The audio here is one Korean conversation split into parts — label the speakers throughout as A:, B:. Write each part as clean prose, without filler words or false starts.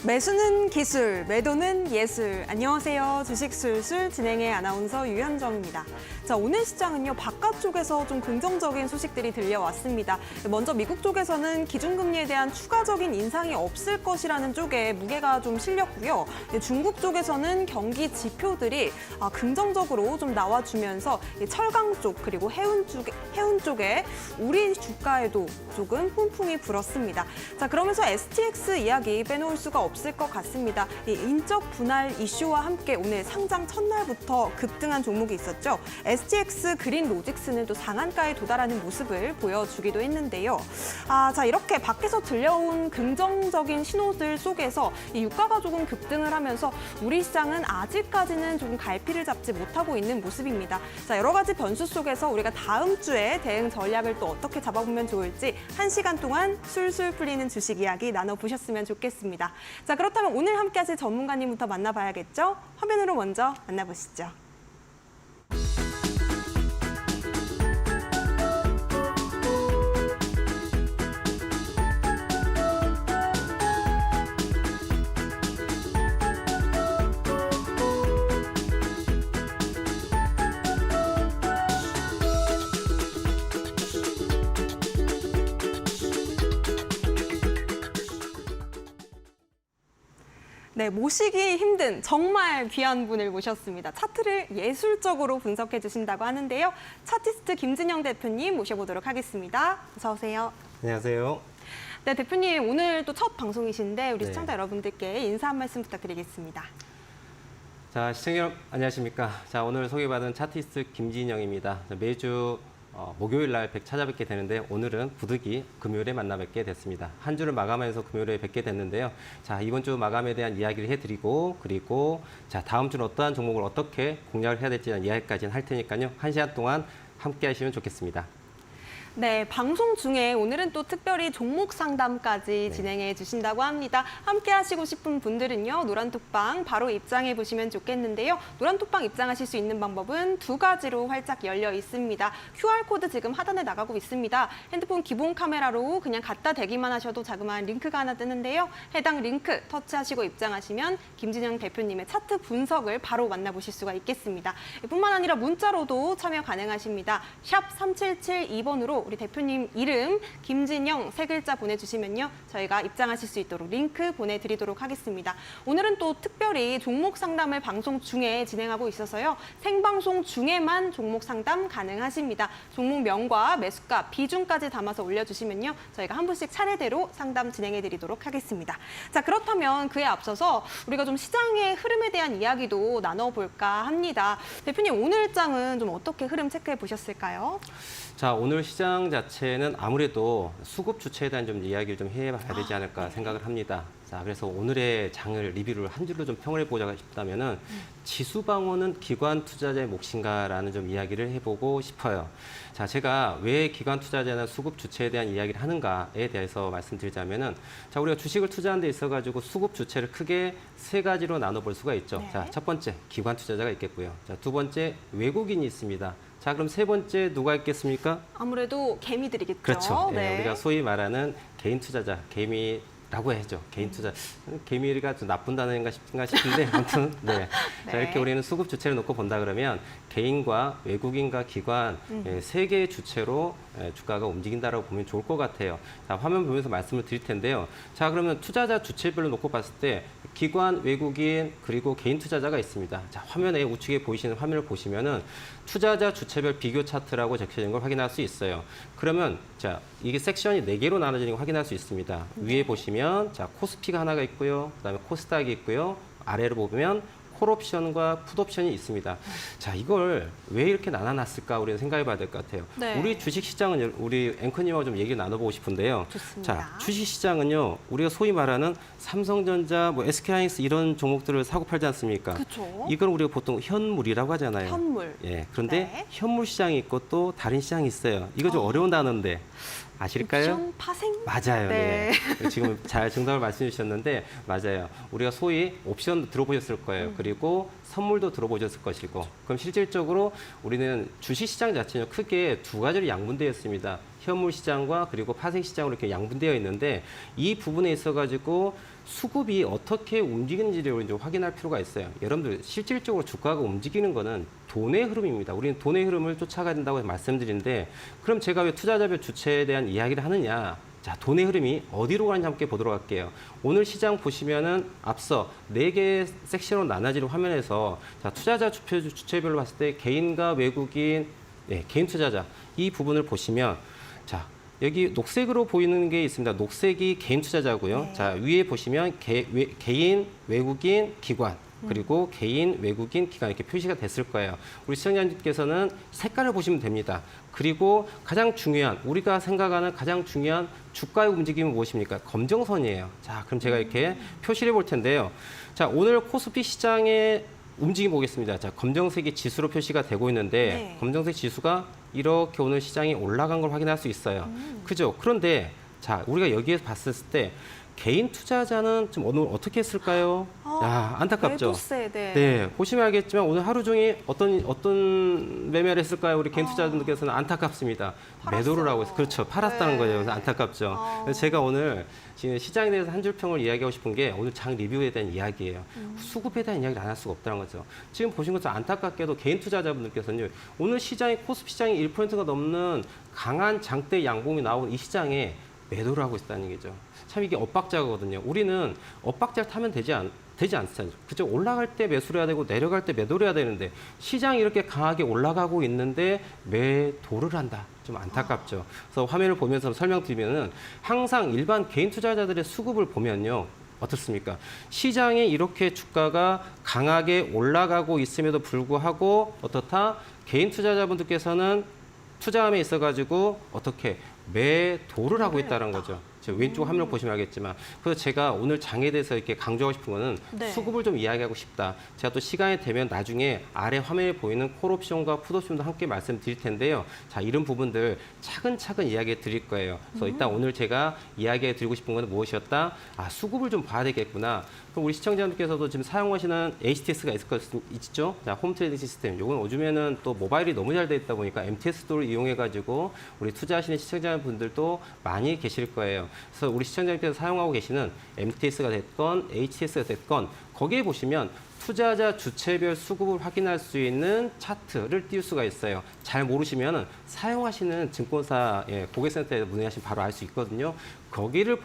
A: 매수는 기술, 매도는 예술. 안녕하세요. 주식술술 진행의 아나운서 유현정입니다. 자, 오늘 시장은요, 바깥쪽에서 좀 긍정적인 소식들이 들려왔습니다. 먼저 미국 쪽에서는 기준금리에 대한 추가적인 인상이 없을 것이라는 쪽에 무게가 좀 실렸고요. 중국 쪽에서는 경기 지표들이 긍정적으로 좀 나와주면서 철강 쪽 그리고 해운 쪽에 우리 주가에도 조금 훈풍이 불었습니다. 자, 그러면서 STX 이야기 빼놓을 수가 없을 것 같습니다. 이 인적 분할 이슈와 함께 오늘 상장 첫날부터 급등한 종목이 있었죠. STX 그린 로직스는 또 상한가에 도달하는 모습을 보여주기도 했는데요. 자, 이렇게 밖에서 들려온 긍정적인 신호들 속에서 이 유가가 조금 급등을 하면서 우리 시장은 아직까지는 조금 갈피를 잡지 못하고 있는 모습입니다. 자, 여러 가지 변수 속에서 우리가 다음 주에 대응 전략을 또 어떻게 잡아보면 좋을지 1시간 동안 술술 풀리는 주식 이야기 나눠보셨으면 좋겠습니다. 자, 그렇다면 오늘 함께 하실 전문가님부터 만나봐야겠죠? 화면으로 먼저 만나보시죠. 네, 모시기 힘든 정말 귀한 분을 모셨습니다. 차트를 예술적으로 분석해 주신다고 하는데요. 차티스트 김진영 대표님 모셔보도록 하겠습니다. 어서 오세요.
B: 안녕하세요.
A: 네, 대표님 오늘 또 첫 방송이신데 우리
B: 네.
A: 시청자 여러분들께 인사 한 말씀 부탁드리겠습니다.
B: 자, 시청자 여러분 안녕하십니까? 자, 오늘 소개받은 차티스트 김진영입니다. 매주 목요일 날 찾아뵙게 되는데 오늘은 부득이 금요일에 만나 뵙게 됐습니다. 한 주를 마감해서 금요일에 뵙게 됐는데요. 자, 이번 주 마감에 대한 이야기를 해드리고 그리고 자, 다음 주는 어떠한 종목을 어떻게 공략을 해야 될지 대한 이야기까지는 할 테니까요. 1시간 동안 함께 하시면 좋겠습니다.
A: 네, 방송 중에 오늘은 또 특별히 종목 상담까지 진행해 주신다고 합니다. 함께 하시고 싶은 분들은요, 노란톡방 바로 입장해 보시면 좋겠는데요. 노란톡방 입장하실 수 있는 방법은 두 가지로 활짝 열려 있습니다. QR코드 지금 하단에 나가고 있습니다. 핸드폰 기본 카메라로 그냥 갖다 대기만 하셔도 자그마한 링크가 하나 뜨는데요. 해당 링크 터치하시고 입장하시면 김진영 대표님의 차트 분석을 바로 만나보실 수가 있겠습니다. 뿐만 아니라 문자로도 참여 가능하십니다. 샵 3772번으로 우리 대표님 이름 김진영 세 글자 보내주시면요. 저희가 입장하실 수 있도록 링크 보내드리도록 하겠습니다. 오늘은 또 특별히 종목 상담을 방송 중에 진행하고 있어서요. 생방송 중에만 종목 상담 가능하십니다. 종목명과 매수가, 비중까지 담아서 올려주시면요. 저희가 한 분씩 차례대로 상담 진행해드리도록 하겠습니다. 자, 그렇다면 그에 앞서서 우리가 좀 시장의 흐름에 대한 이야기도 나눠볼까 합니다. 대표님 오늘 장은 좀 어떻게 흐름 체크해 보셨을까요?
B: 자, 오늘 시장 자체는 아무래도 수급 주체에 대한 좀 이야기를 좀 해봐야 되지 않을까 생각을 합니다. 자, 그래서 오늘의 장을 리뷰를 한 줄로 좀 평을 해보자 싶다면은 지수 방어는 기관 투자자의 몫인가라는 좀 이야기를 해보고 싶어요. 자, 제가 왜 기관 투자자나 수급 주체에 대한 이야기를 하는가에 대해서 말씀드리자면은 자, 우리가 주식을 투자하는 데 있어가지고 수급 주체를 크게 세 가지로 나눠볼 수가 있죠.
A: 네.
B: 자, 첫 번째 기관 투자자가 있겠고요. 자, 두 번째 외국인이 있습니다. 자, 그럼 세 번째 누가 있겠습니까?
A: 아무래도 개미들이겠죠.
B: 그렇죠.
A: 네.
B: 네, 우리가 소위 말하는 개인 투자자, 개미라고 해죠. 개인 투자. 개미가 좀 나쁜 단어인가 싶은데 아무튼 네. 자, 이렇게 우리는 수급 주체를 놓고 본다 그러면 개인과 외국인과 기관 세 개의 주체로 주가가 움직인다라고 보면 좋을 것 같아요. 자, 화면 보면서 말씀을 드릴 텐데요. 자, 그러면 투자자 주체별로 놓고 봤을 때 기관, 외국인, 그리고 개인 투자자가 있습니다. 자, 화면에 우측에 보이시는 화면을 보시면은 투자자 주체별 비교 차트라고 적혀진 걸 확인할 수 있어요. 그러면 자, 이게 섹션이 4개로 나눠지는 걸 확인할 수 있습니다. 위에 보시면 자, 코스피가 하나가 있고요. 그다음에 코스닥이 있고요. 아래로 보면 콜옵션과 풋옵션이 있습니다. 자, 이걸 왜 이렇게 나눠놨을까 우리는 생각해 봐야 될 것 같아요.
A: 네.
B: 우리 주식시장은 우리 앵커님하고 좀 얘기를 나눠보고 싶은데요.
A: 좋습니다.
B: 자, 주식시장은요. 우리가 소위 말하는 삼성전자, 뭐 SK하이닉스 이런 종목들을 사고 팔지 않습니까?
A: 그렇죠.
B: 이걸 우리가 보통 현물이라고 하잖아요.
A: 현물.
B: 예, 그런데
A: 네.
B: 현물 시장이 있고 또 다른 시장이 있어요. 이거 좀 어려운 단어인데 아실까요?
A: 옵션 파생?
B: 맞아요.
A: 네.
B: 네. 지금 잘 정답을 말씀해 주셨는데 맞아요. 우리가 소위 옵션도 들어보셨을 거예요. 그리고 선물도 들어보셨을 것이고 그럼 실질적으로 우리는 주식시장 자체는 크게 두 가지로 양분되어 있습니다. 현물 시장과 그리고 파생 시장으로 이렇게 양분되어 있는데 이 부분에 있어가지고 수급이 어떻게 움직이는지를 좀 확인할 필요가 있어요. 여러분들 실질적으로 주가가 움직이는 거는 돈의 흐름입니다. 우리는 돈의 흐름을 쫓아가야 된다고 말씀드리는데 그럼 제가 왜 투자자별 주체에 대한 이야기를 하느냐? 자, 돈의 흐름이 어디로 가는지 함께 보도록 할게요. 오늘 시장 보시면은 앞서 4개의 섹션으로 나눠지는 화면에서 자, 투자자 주체별로 봤을 때 개인과 외국인, 개인 투자자 이 부분을 보시면 자, 여기 녹색으로 보이는 게 있습니다. 녹색이 개인 투자자고요.
A: 네.
B: 자, 위에 보시면 개인, 외국인, 기관. 그리고 개인, 외국인, 기관 이렇게 표시가 됐을 거예요. 우리 시청자님께서는 색깔을 보시면 됩니다. 그리고 가장 중요한, 우리가 생각하는 가장 중요한 주가의 움직임은 무엇입니까? 검정선이에요. 자, 그럼 제가 이렇게 표시를 해볼 텐데요. 자, 오늘 코스피 시장의 움직임 보겠습니다. 자, 검정색이 지수로 표시가 되고 있는데
A: 네.
B: 검정색 지수가 이렇게 오늘 시장이 올라간 걸 확인할 수 있어요. 그죠? 그런데 자, 우리가 여기에서 봤을 때 개인 투자자는 좀 오늘 어떻게 했을까요? 야, 안타깝죠.
A: 매도세, 네.
B: 네, 보시면 알겠지만 오늘 하루 종일 어떤 매매를 했을까요? 우리 개인 투자자분들께서는 안타깝습니다.
A: 팔았어요.
B: 매도를 하고 있어요. 그렇죠. 팔았다는
A: 네.
B: 거예요. 그래서 안타깝죠. 그래서 제가 오늘 지금 시장에 대해서 한 줄 평을 이야기하고 싶은 게 오늘 장 리뷰에 대한 이야기예요. 수급에 대한 이야기를 안 할 수가 없다는 거죠. 지금 보신 것처럼 안타깝게도 개인 투자자분들께서는 오늘 시장이 코스피 시장이 1%가 넘는 강한 장대 양봉이 나오는 이 시장에 매도를 하고 있다는 얘기죠. 참 이게 엇박자거든요. 우리는 엇박자를 타면 되지 않잖아요. 그죠? 올라갈 때 매수를 해야 되고 내려갈 때 매도를 해야 되는데 시장이 이렇게 강하게 올라가고 있는데 매도를 한다. 좀 안타깝죠. 그래서 화면을 보면서 설명드리면은 항상 일반 개인 투자자들의 수급을 보면요. 어떻습니까? 시장에 이렇게 주가가 강하게 올라가고 있음에도 불구하고 어떻다? 개인 투자자분들께서는 투자함에 있어가지고 어떻게 매도를 하고 있다는 거죠. 왼쪽 화면을 보시면 알겠지만 그래서 제가 오늘 장에 대해서 이렇게 강조하고 싶은 거는
A: 네.
B: 수급을 좀 이야기하고 싶다. 제가 또 시간이 되면 나중에 아래 화면에 보이는 콜옵션과 풋옵션도 함께 말씀드릴 텐데요. 자, 이런 부분들 차근차근 이야기해 드릴 거예요. 그래서 일단 오늘 제가 이야기해 드리고 싶은 건 무엇이었다? 아, 수급을 좀 봐야 되겠구나. 그럼 우리 시청자분들께서도 지금 사용하시는 HTS가 있죠? 자, 홈 트레이딩 시스템. 요건 요즘에는 또 모바일이 너무 잘 돼 있다 보니까 MTS도를 이용해 가지고 우리 투자하시는 시청자분들도 많이 계실 거예요. 그래서 우리 시청자님께서 사용하고 계시는 MTS가 됐건 HTS가 됐건 거기에 보시면 투자자 주체별 수급을 확인할 수 있는 차트를 띄울 수가 있어요. 잘 모르시면 사용하시는 증권사 고객센터에 문의하시면 바로 알 수 있거든요. 거기를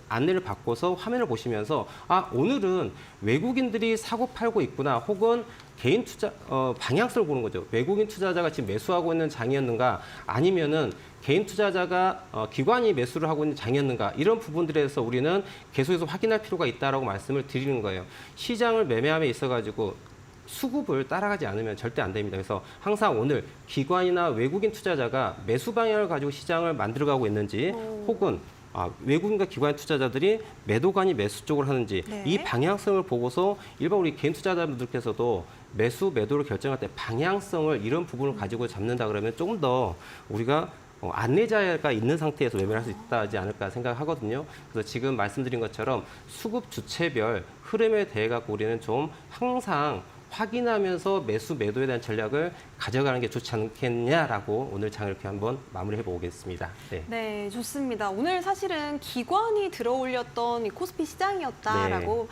B: 안내를 받고서 화면을 보시면서 아, 오늘은 외국인들이 사고 팔고 있구나 혹은 개인 투자 방향성을 보는 거죠. 외국인 투자자가 지금 매수하고 있는 장이었는가 아니면은 개인 투자자가 기관이 매수를 하고 있는 장이었는가 이런 부분들에서 우리는 계속해서 확인할 필요가 있다라고 말씀을 드리는 거예요. 시장을 매매함에 있어가지고 수급을 따라가지 않으면 절대 안 됩니다. 그래서 항상 오늘 기관이나 외국인 투자자가 매수 방향을 가지고 시장을 만들어가고 있는지 혹은 외국인과 기관 투자자들이 매도관이 매수 쪽으로 하는지
A: 네.
B: 이 방향성을 보고서 일반 우리 개인 투자자분들께서도 매수, 매도를 결정할 때 방향성을 이런 부분을 가지고 잡는다 그러면 조금 더 우리가 안내자가 있는 상태에서 매매를 할 수 있다지 않을까 생각하거든요. 그래서 지금 말씀드린 것처럼 수급 주체별 흐름에 대해 갖고 우리는 좀 항상 확인하면서 매수, 매도에 대한 전략을 가져가는 게 좋지 않겠냐라고 오늘 장을 이렇게 한번 마무리해 보겠습니다. 네.
A: 네, 좋습니다. 오늘 사실은 기관이 들어올렸던 이 코스피 시장이었다라고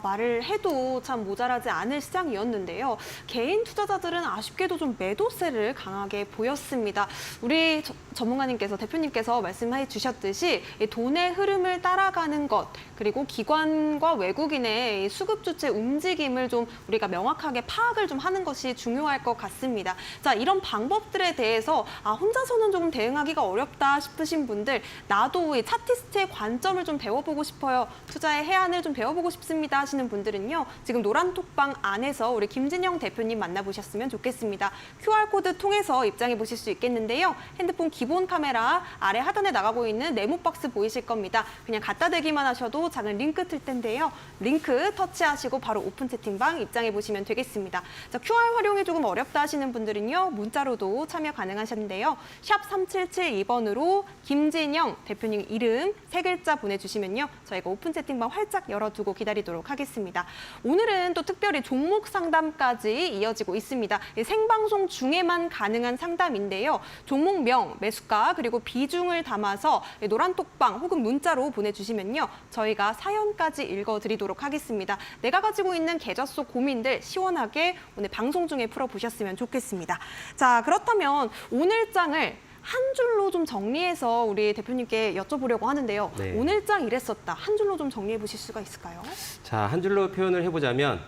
A: 말을 해도 참 모자라지 않을 시장이었는데요. 개인 투자자들은 아쉽게도 좀 매도세를 강하게 보였습니다. 우리 전문가님께서, 대표님께서 말씀해 주셨듯이 이 돈의 흐름을 따라가는 것, 그리고 기관과 외국인의 이 수급 주체 움직임을 좀 우리가 명확하게 파악을 좀 하는 것이 중요할 것 같습니다. 자, 이런 방법들에 대해서 혼자서는 조금 대응하기가 어렵다 싶으신 분들, 나도 이 차티스트의 관점을 좀 배워보고 싶어요. 투자의 해안을 좀 배워보고 싶습니다 하시는 분들은요. 지금 노란 톡방 안에서 우리 김진영 대표님 만나보셨으면 좋겠습니다. QR코드 통해서 입장해 보실 수 있겠는데요. 핸드폰 기본 카메라 아래 하단에 나가고 있는 네모 박스 보이실 겁니다. 그냥 갖다 대기만 하셔도 작은 링크 틀 텐데요. 링크 터치하시고 바로 오픈 채팅방 입장해 보시면 보내주시면 되겠습니다. 자, QR 활용이 조금 어렵다 하시는 분들은요, 문자로도 참여 가능하셨는데요. 샵 3772번으로 김진영 대표님 이름 3글자 보내주시면요, 저희가 오픈 채팅방 활짝 열어두고 기다리도록 하겠습니다. 오늘은 또 특별히 종목 상담까지 이어지고 있습니다. 생방송 중에만 가능한 상담인데요. 종목명, 매수가, 그리고 비중을 담아서 노란톡방 혹은 문자로 보내주시면요, 저희가 사연까지 읽어드리도록 하겠습니다. 내가 가지고 있는 계좌 속 고민들 시원하게 오늘 방송 중에 풀어보셨으면 좋겠습니다. 자, 그렇다면 오늘 장을 한 줄로 좀 정리해서 우리 대표님께 여쭤보려고 하는데요.
B: 네.
A: 오늘 장 이랬었다. 한 줄로 좀 정리해 보실 수가 있을까요?
B: 자, 한 줄로 표현을 해보자면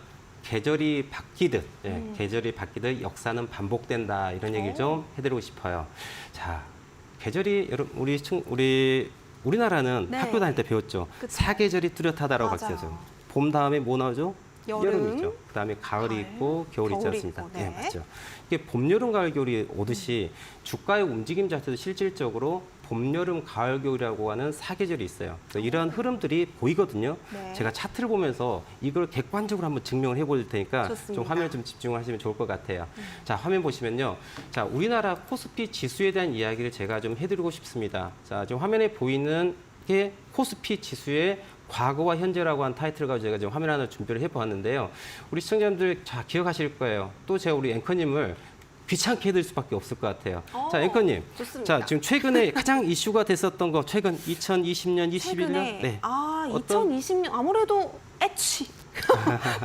B: 계절이 바뀌듯, 계절이 바뀌듯 역사는 반복된다, 이런 얘기를 좀 해드리고 싶어요. 자, 계절이 우리나라는
A: 네.
B: 학교 다닐 때 배웠죠.
A: 그쵸.
B: 사계절이 뚜렷하다라고
A: 맞아요.
B: 가르쳤어요. 봄 다음에 뭐 나오죠?
A: 여름,
B: 여름이죠. 그다음에 가을이
A: 가을,
B: 있고 겨울이 있지
A: 겨울이
B: 않습니까?
A: 있고, 네.
B: 맞죠. 이게 봄, 여름, 가을, 겨울이 오듯이 주가의 움직임 자체도 실질적으로 봄, 여름, 가을, 겨울이라고 하는 사계절이 있어요. 그래서 이런 흐름들이 보이거든요.
A: 네.
B: 제가 차트를 보면서 이걸 객관적으로 한번 증명을 해볼 테니까
A: 좋습니다.
B: 좀 화면에 좀 집중하시면 좋을 것 같아요. 자, 화면 보시면요. 자, 우리나라 코스피 지수에 대한 이야기를 제가 좀 해드리고 싶습니다. 자, 지금 화면에 보이는 게 코스피 지수의 과거와 현재라고 한 타이틀을 가지고 제가 지금 화면 하나 준비를 해보았는데요. 우리 시청자분들 잘 기억하실 거예요. 또 제가 우리 앵커님을 귀찮게 해드릴 수밖에 없을 것 같아요. 자, 앵커님.
A: 좋습니다.
B: 자, 지금 최근에 가장 이슈가 됐었던 거, 최근 2020년, 21년.
A: 최근에
B: 네.
A: 어떤... 2020년 아무래도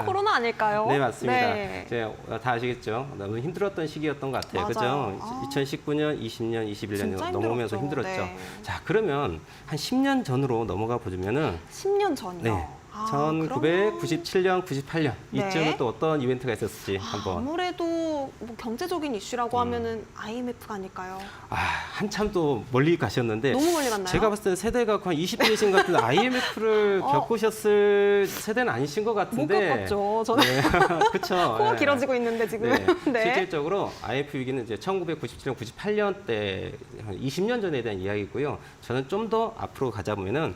A: 코로나 아닐까요?
B: 네, 맞습니다.
A: 네.
B: 제가 다 아시겠죠? 너무 힘들었던 시기였던 것 같아요.
A: 맞아요.
B: 그죠? 2019년, 20년, 21년
A: 진짜
B: 넘어오면서
A: 힘들었죠.
B: 힘들었죠.
A: 네.
B: 자, 그러면 한 10년 전으로 넘어가 보자면은
A: 10년 전이요.
B: 네.
A: 그러면...
B: 1997년, 98년
A: 네.
B: 이쯤은 또 어떤 이벤트가 있었을지 한번.
A: 아무래도 뭐 경제적인 이슈라고 하면은 IMF가 아닐까요?
B: 한참 또 멀리 가셨는데
A: 너무 멀리 갔나요?
B: 제가 봤을 때는 세대가 거의 20대이신 것 같은데 IMF를 겪으셨을 세대는 아니신 것
A: 못
B: 같은데.
A: 겪었죠. 저는
B: 네. 그렇죠.
A: 코가 길어지고 있는데 지금.
B: 네.
A: 네.
B: 실질적으로 IMF 위기는 이제 1997년, 98년 때 한 20년 전에 대한 이야기고요. 저는 좀 더 앞으로 가자 보면은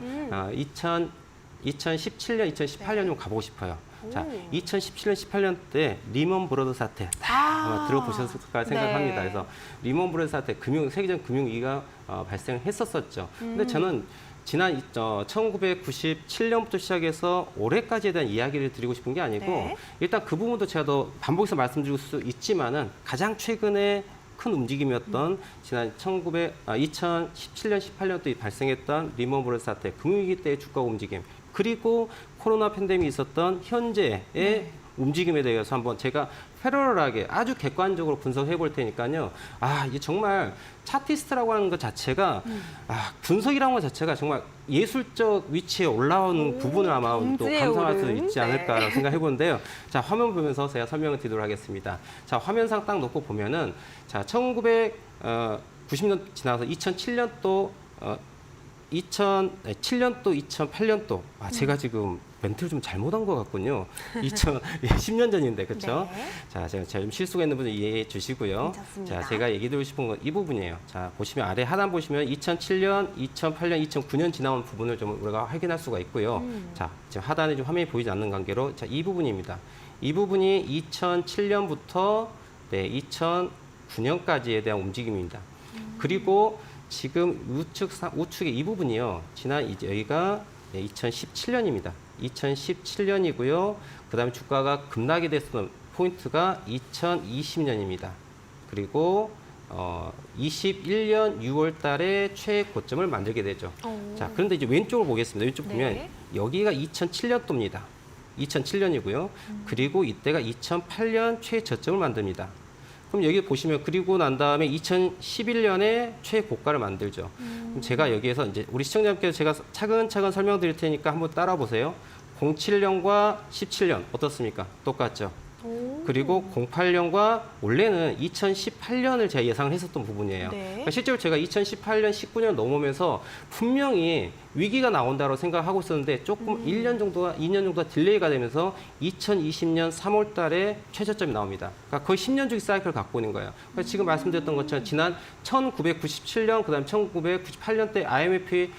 B: 2017년, 2018년 좀 가보고 싶어요. 자, 2017년, 18년 때 리먼 브러더 사태 아마 들어보셨을까 생각합니다.
A: 네.
B: 그래서 리먼 브러더 사태, 세계적 금융위기가 발생을 했었었죠. 근데 저는 지난 1997년부터 시작해서 올해까지에 대한 이야기를 드리고 싶은 게 아니고
A: 네.
B: 일단 그 부분도 제가 더 반복해서 말씀드릴 수 있지만은 가장 최근에 큰 움직임이었던 지난 2017년, 18년 때 발생했던 리먼 브러더 사태, 금융위기 때의 주가 움직임, 그리고 코로나 팬데믹이 있었던 현재의 움직임에 대해서 한번 제가 패러럴하게 아주 객관적으로 분석해 볼 테니까요. 이게 정말 차티스트라고 하는 것 자체가 분석이라는 것 자체가 정말 예술적 위치에 올라온 부분을 아마 또
A: 경지에
B: 감상할 수
A: 오른.
B: 있지 않을까라고 생각해 보는데요. 자, 화면 보면서 제가 설명을 드리도록 하겠습니다. 자, 화면상 딱 놓고 보면은 자, 1990년 지나서 2007년도 2007년도, 2008년도. 제가 지금 멘트를 좀 잘못한 것 같군요. 10년 전인데, 그렇죠?
A: 네.
B: 자, 제가 좀 실수가 있는 분들 이해해 주시고요.
A: 괜찮습니다.
B: 자, 제가 얘기 드리고 싶은 건 이 부분이에요. 자, 보시면 아래 하단 보시면 2007년, 2008년, 2009년 지나온 부분을 좀 우리가 확인할 수가 있고요. 자, 지금 하단에 좀 화면이 보이지 않는 관계로 자, 이 부분입니다. 이 부분이 2007년부터 2009년까지에 대한 움직임입니다. 그리고 지금 우측의 이 부분이요. 지난 여기가 2017년입니다. 2017년이고요. 그다음에 주가가 급락이 됐던 포인트가 2020년입니다. 그리고 21년 6월 달에 최고점을 만들게 되죠. 자, 그런데 이제 왼쪽을 보겠습니다. 왼쪽 보면
A: 네.
B: 여기가 2007년도입니다. 2007년이고요. 그리고 이때가 2008년 최저점을 만듭니다. 그럼 여기 보시면 그리고 난 다음에 2011년에 최고가를 만들죠. 그럼 제가 여기에서 이제 우리 시청자님께서 제가 차근차근 설명드릴 테니까 한번 따라 보세요. 07년과 17년 어떻습니까? 똑같죠. 그리고 08년과 원래는 2018년을 제가 예상을 했었던 부분이에요.
A: 네.
B: 그러니까 실제로 제가 2018년, 19년 넘으면서 분명히 위기가 나온다고 생각하고 있었는데 조금 1년 정도가 2년 정도가 딜레이가 되면서 2020년 3월 달에 최저점이 나옵니다. 그러니까 거의 10년 주기 사이클을 갖고 있는 거예요. 그러니까 지금 말씀드렸던 것처럼 지난 1997년, 그다음에 1998년 때 IMF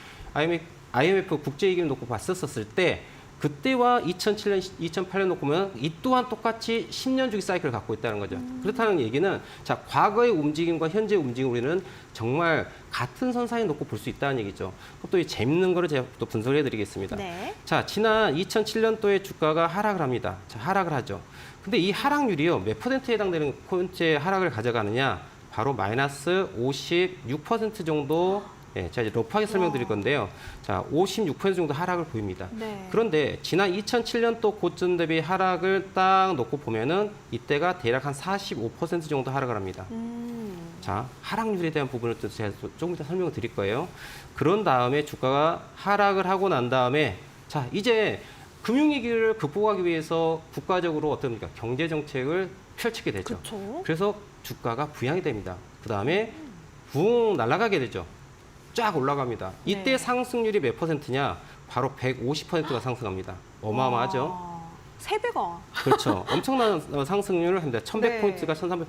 B: 국제위기를 놓고 봤었을 때 그때와 2007년, 2008년 놓고 보면 이 또한 똑같이 10년 주기 사이클을 갖고 있다는 거죠. 그렇다는 얘기는 자, 과거의 움직임과 현재 움직임 우리는 정말 같은 선상에 놓고 볼 수 있다는 얘기죠. 또 이 재밌는 거를 제가 또 분석을 해드리겠습니다.
A: 네.
B: 자, 지난 2007년도에 주가가 하락을 합니다. 자, 하락을 하죠. 근데 이 하락률이요, 몇 퍼센트에 해당되는 포인트의 하락을 가져가느냐? 바로 마이너스 56% 정도. 예, 제가 이제 러프하게 설명드릴 건데요. 자, 56% 정도 하락을 보입니다.
A: 네.
B: 그런데 지난 2007년도 고점 대비 하락을 딱 놓고 보면은 이때가 대략 한 45% 정도 하락을 합니다. 자, 하락률에 대한 부분을 또 제가 조금 이따 설명을 드릴 거예요. 그런 다음에 주가가 하락을 하고 난 다음에 자, 이제 금융위기를 극복하기 위해서 국가적으로 어떻습니까? 경제 정책을 펼치게 되죠.
A: 그렇죠.
B: 그래서 주가가 부양이 됩니다. 그 다음에 붕 날아가게 되죠. 쫙 올라갑니다. 이때
A: 네.
B: 상승률이 몇 퍼센트냐? 바로 150%가 상승합니다. 어마어마하죠.
A: 와, 3배가.
B: 그렇죠. 엄청난 상승률을 합니다. 1100포인트가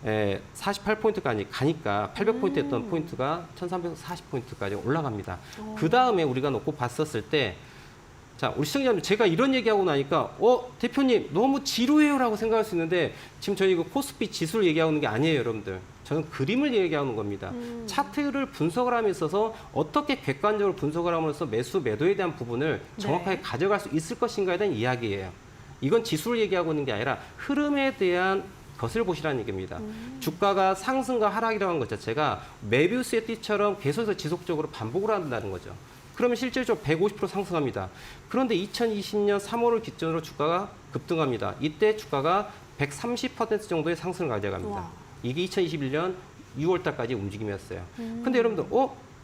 A: 네.
B: 1348포인트까지 가니까 800포인트 했던 포인트가 1340포인트까지 올라갑니다. 그 다음에 우리가 놓고 봤었을 때 자, 우리 시청자님, 제가 이런 얘기하고 나니까, 대표님, 너무 지루해요라고 생각할 수 있는데, 지금 저희 그 코스피 지수를 얘기하는 게 아니에요, 여러분들. 저는 그림을 얘기하는 겁니다. 차트를 분석을 함에 있어서 어떻게 객관적으로 분석을 함으로써 매수, 매도에 대한 부분을 정확하게
A: 네.
B: 가져갈 수 있을 것인가에 대한 이야기예요. 이건 지수를 얘기하고 있는 게 아니라 흐름에 대한 것을 보시라는 얘기입니다. 주가가 상승과 하락이라고 하는 것 자체가 메비우스의 띠처럼 계속해서 지속적으로 반복을 한다는 거죠. 그러면 실질적으로 150% 상승합니다. 그런데 2020년 3월을 기점으로 주가가 급등합니다. 이때 주가가 130% 정도의 상승을 가져갑니다.
A: 우와.
B: 이게 2021년 6월 달까지 움직임이었어요. 근데 여러분들,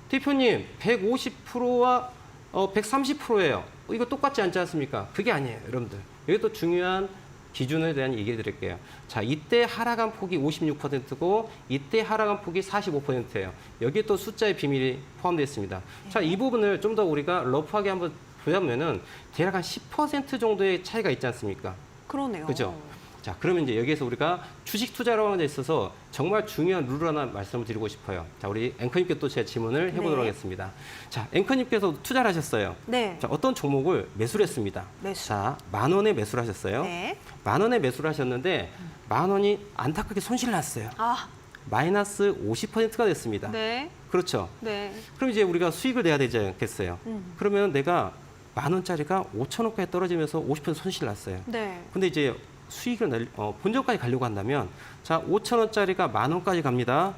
B: 대표님, 150%와 130%예요. 이거 똑같지 않지 않습니까? 그게 아니에요, 여러분들. 여기 또 중요한 기준에 대한 얘기를 드릴게요. 자, 이때 하락한 폭이 56%고 이때 하락한 폭이 45%예요. 여기에 또 숫자의 비밀이 포함되어 있습니다. 자, 이 부분을 좀 더 우리가 러프하게 한번 보자면은 대략 한 10% 정도의 차이가 있지 않습니까?
A: 그러네요.
B: 그죠? 자, 그러면 이제 여기에서 우리가 주식 투자라고 하는 데 있어서 정말 중요한 룰을 하나 말씀을 드리고 싶어요. 자, 우리 앵커님께 또 제 질문을 해보도록
A: 네.
B: 하겠습니다. 자, 앵커님께서 투자를 하셨어요.
A: 네.
B: 자, 어떤 종목을 매수를 했습니다.
A: 매수.
B: 자, 10,000원에 매수를 하셨어요.
A: 네.
B: 10,000원에 매수를 하셨는데 10,000원이 안타깝게 손실을 났어요.
A: 아,
B: 마이너스 50%가 됐습니다.
A: 네.
B: 그렇죠.
A: 네.
B: 그럼 이제 우리가 수익을 내야 되지 않겠어요? 그러면 내가 10,000원짜리가 5,000원까지 떨어지면서 50% 손실을 났어요.
A: 네.
B: 근데 이제 수익을 본전까지 가려고 한다면 자, 5,000원짜리가 10,000원까지 갑니다.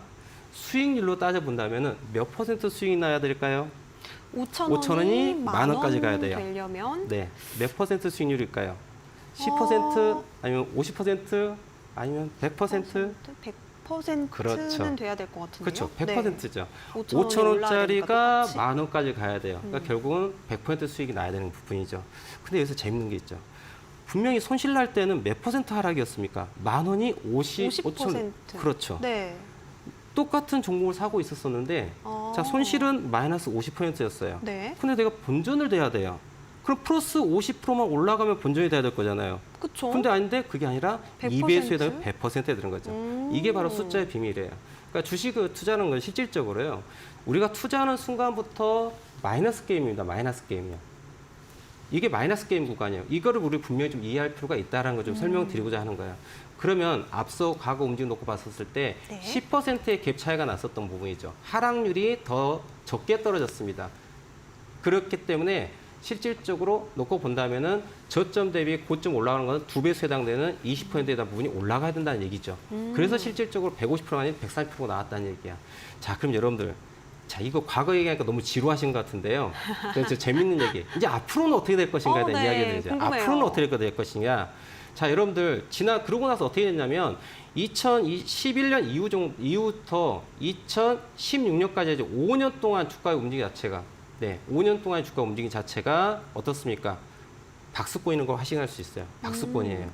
B: 수익률로 따져본다면 몇 퍼센트 수익이 나야 될까요?
A: 5,000원이
B: 10,000원까지 가야 돼요.
A: 되려면
B: 네, 몇 퍼센트 수익률일까요? 10% 아니면 50% 아니면 100%?
A: 100%는
B: 그렇죠.
A: 돼야 될 것 같은데요.
B: 그렇죠.
A: 네.
B: 100%죠.
A: 5,000원짜리가
B: 5,000원짜리가 10,000원까지 가야 돼요. 그러니까 결국은 100% 수익이 나야 되는 부분이죠. 근데 여기서 재밌는 게 있죠. 분명히 손실 날 때는 몇 퍼센트 하락이었습니까? 10,000원이
A: 50%.
B: 그렇죠.
A: 네.
B: 똑같은 종목을 사고 있었었는데 자, 손실은 마이너스 50%였어요.
A: 네.
B: 근데 내가 본전을 돼야 돼요. 그럼 플러스 50%만 올라가면 본전이 돼야 될 거잖아요.
A: 그렇죠.
B: 근데 아닌데 그게 아니라
A: 100%?
B: 2배수에 대한 100%에 드는 거죠. 이게 바로 숫자의 비밀이에요. 그러니까 주식을 투자하는 건 실질적으로요. 우리가 투자하는 순간부터 마이너스 게임입니다. 마이너스 게임이요. 이게 마이너스 게임 구간이에요. 이거를 우리 분명히 좀 이해할 필요가 있다는 걸 좀 설명드리고자 하는 거예요. 그러면 앞서 과거 움직임 놓고 봤었을 때
A: 네.
B: 10%의 갭 차이가 났었던 부분이죠. 하락률이 더 적게 떨어졌습니다. 그렇기 때문에 실질적으로 놓고 본다면은 저점 대비 고점 올라가는 것은 2배수 해당되는 20%에 대한 부분이 올라가야 된다는 얘기죠. 그래서 실질적으로 150%가 아닌 130%가 나왔다는 얘기야. 자, 그럼 여러분들. 자, 이거 과거 얘기하니까 너무 지루하신 것 같은데요. 그래서 재밌는 얘기. 이제 앞으로는 어떻게 될 것인가에 대한
A: 네,
B: 이야기를 드리죠.
A: 궁금해요.
B: 앞으로는 어떻게 될 것이냐. 자, 여러분들, 그러고 나서 어떻게 됐냐면, 2011년 이후부터 2016년까지 이제 5년 동안 주가의 움직임 자체가, 5년 동안의 주가 움직임 자체가 어떻습니까? 박스권인 거 확신할 수 있어요. 박스권이에요.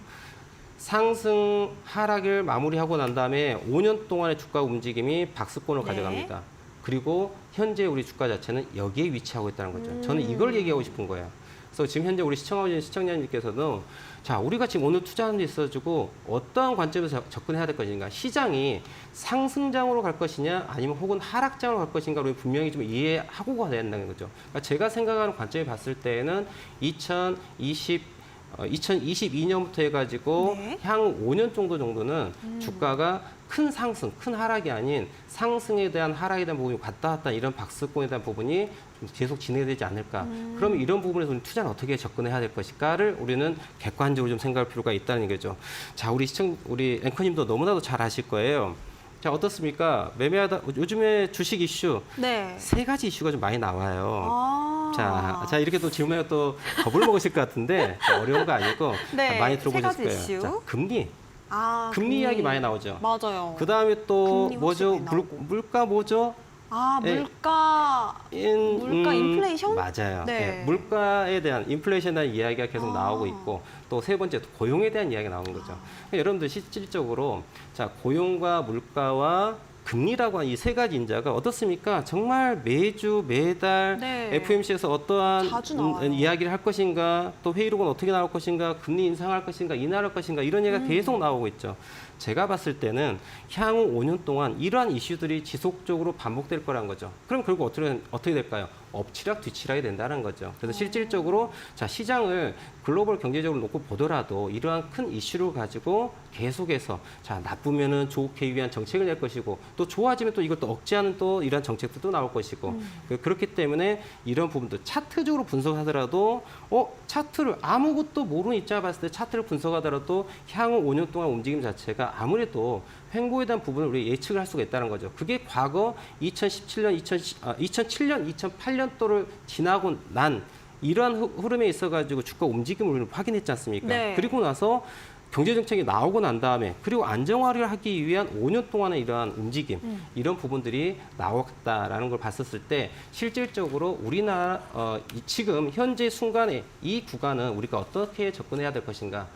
B: 상승 하락을 마무리하고 난 다음에 5년 동안의 주가 움직임이 박스권을
A: 네.
B: 가져갑니다. 그리고 현재 우리 주가 자체는 여기에 위치하고 있다는 거죠. 저는 이걸 얘기하고 싶은 거예요. 그래서 지금 현재 우리 시청하신 시청자님께서는 자, 우리가 지금 오늘 투자하는 데 있어가지고 어떠한 관점에서 접근해야 될 것인가? 시장이 상승장으로 갈 것이냐, 아니면 혹은 하락장으로 갈 것인가? 를 분명히 좀 이해하고 가야 된다는 거죠. 그러니까 제가 생각하는 관점에 봤을 때는 2022년부터 해가지고
A: 네.
B: 향후 5년 정도는 주가가 큰 상승, 큰 하락이 아닌 상승에 대한 하락에 대한 부분이 왔다 갔다 이런 박스권에 대한 부분이 좀 계속 진행되지 않을까. 그러면 이런 부분에서 우리 투자는 어떻게 접근해야 될 것일까를 우리는 객관적으로 좀 생각할 필요가 있다는 거죠. 자, 우리 앵커님도 너무나도 잘 아실 거예요. 자, 어떻습니까? 매매하다 요즘에 주식 이슈
A: 네.
B: 3가지 이슈가 좀 많이 나와요.
A: 아.
B: 자, 이렇게 또 질문에 또 겁을 먹으실 것 같은데 어려운 거 아니고
A: 네,
B: 많이
A: 세
B: 들어보셨을
A: 가지
B: 거예요.
A: 이슈.
B: 자, 금리
A: 아,
B: 이야기 많이 나오죠.
A: 맞아요.
B: 그 다음에 또
A: 금리
B: 뭐죠?
A: 확실히 나오고.
B: 물가 뭐죠?
A: 아,
B: 예.
A: 물가 인플레이션?
B: 맞아요.
A: 네.
B: 예, 물가에 대한 인플레이션에 대한 이야기가 계속 나오고 있고 또 세 번째 고용에 대한 이야기가 나오는 거죠. 그러니까 여러분들 실질적으로 자, 고용과 물가와 금리라고 하는 이 3가지 인자가 어떻습니까? 정말 매주 매달
A: 네.
B: FOMC에서 어떠한
A: 자주 나와요.
B: 이야기를 할 것인가, 또 회의록은 어떻게 나올 것인가, 금리 인상할 것인가, 인하할 것인가 이런 얘기가 계속 나오고 있죠. 제가 봤을 때는 향후 5년 동안 이러한 이슈들이 지속적으로 반복될 거란 거죠. 그럼 결국 어떻게 될까요? 엎치락 뒤치락이 된다는 거죠. 그래서 실질적으로 자, 시장을 글로벌 경제적으로 놓고 보더라도 이러한 큰 이슈를 가지고 계속해서 자, 나쁘면은 좋게 위한 정책을 낼 것이고 또 좋아지면 또 이것도 억제하는 또 이러한 정책도 나올 것이고 그렇기 때문에 이런 부분도 차트적으로 분석하더라도 차트를 아무것도 모르는 입장을 봤을 때 차트를 분석하더라도 향후 5년 동안 움직임 자체가 아무래도 횡보에 대한 부분을 우리 예측을 할 수가 있다는 거죠. 그게 과거 2017년, 2007년, 2008년도를 지나고 난 이러한 흐름에 있어가지고 주가 움직임을 우리는 확인했지 않습니까?
A: 네.
B: 그리고 나서 경제정책이 나오고 난 다음에 그리고 안정화를 하기 위한 5년 동안의 이러한 움직임, 이런 부분들이 나왔다라는 걸 봤었을 때 실질적으로 우리나라 지금 현재 순간에 이 구간은 우리가 어떻게 접근해야 될 것인가?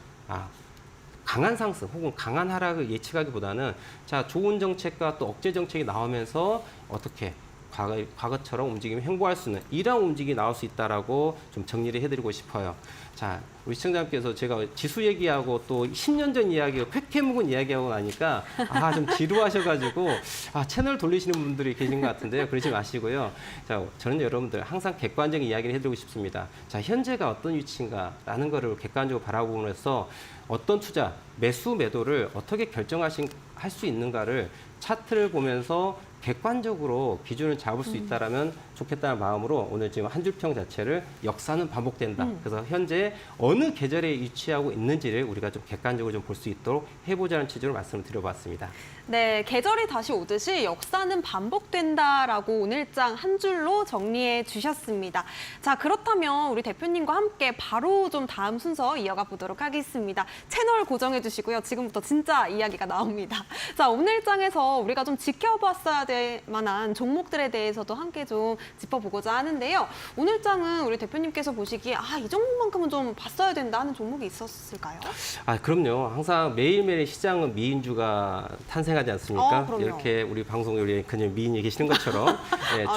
B: 강한 상승 혹은 강한 하락을 예측하기보다는 자, 좋은 정책과 또 억제 정책이 나오면서 어떻게 과거처럼 움직임이 횡보할 수 있는 이러한 움직임이 나올 수 있다라고 좀 정리를 해드리고 싶어요. 자, 우리 시청자님께서 제가 지수 얘기하고 또 10년 전 이야기하고 쾌쾌 묵은 이야기하고 나니까 좀 지루하셔가지고 채널 돌리시는 분들이 계신 것 같은데요. 그러지 마시고요. 자, 저는 여러분들 항상 객관적인 이야기를 해드리고 싶습니다. 자, 현재가 어떤 위치인가라는 거를 객관적으로 바라보면서 어떤 투자, 매수, 매도를 어떻게 할 수 있는가를 차트를 보면서 객관적으로 기준을 잡을 수 있다라면 좋겠다는 마음으로 오늘 지금 한 줄평 자체를 역사는 반복된다. 그래서 현재 어느 계절에 위치하고 있는지를 우리가 좀 객관적으로 좀 볼 수 있도록 해보자는 취지로 말씀을 드려봤습니다.
A: 네, 계절이 다시 오듯이 역사는 반복된다라고 오늘장 한 줄로 정리해 주셨습니다. 자, 그렇다면 우리 대표님과 함께 바로 좀 다음 순서 이어가 보도록 하겠습니다. 채널 고정해 주시고요. 지금부터 진짜 이야기가 나옵니다. 자, 오늘장에서 우리가 좀 지켜봤어야 될 만한 종목들에 대해서도 함께 좀 짚어보고자 하는데요. 오늘장은 우리 대표님께서 보시기에 이 종목만큼은 좀 봤어야 된다 하는 종목이 있었을까요?
B: 그럼요. 항상 매일매일 시장은 미인주가 탄생하지 않습니까?
A: 그럼요.
B: 이렇게 우리 방송에 우리 앵커님 미인이 계시는 것처럼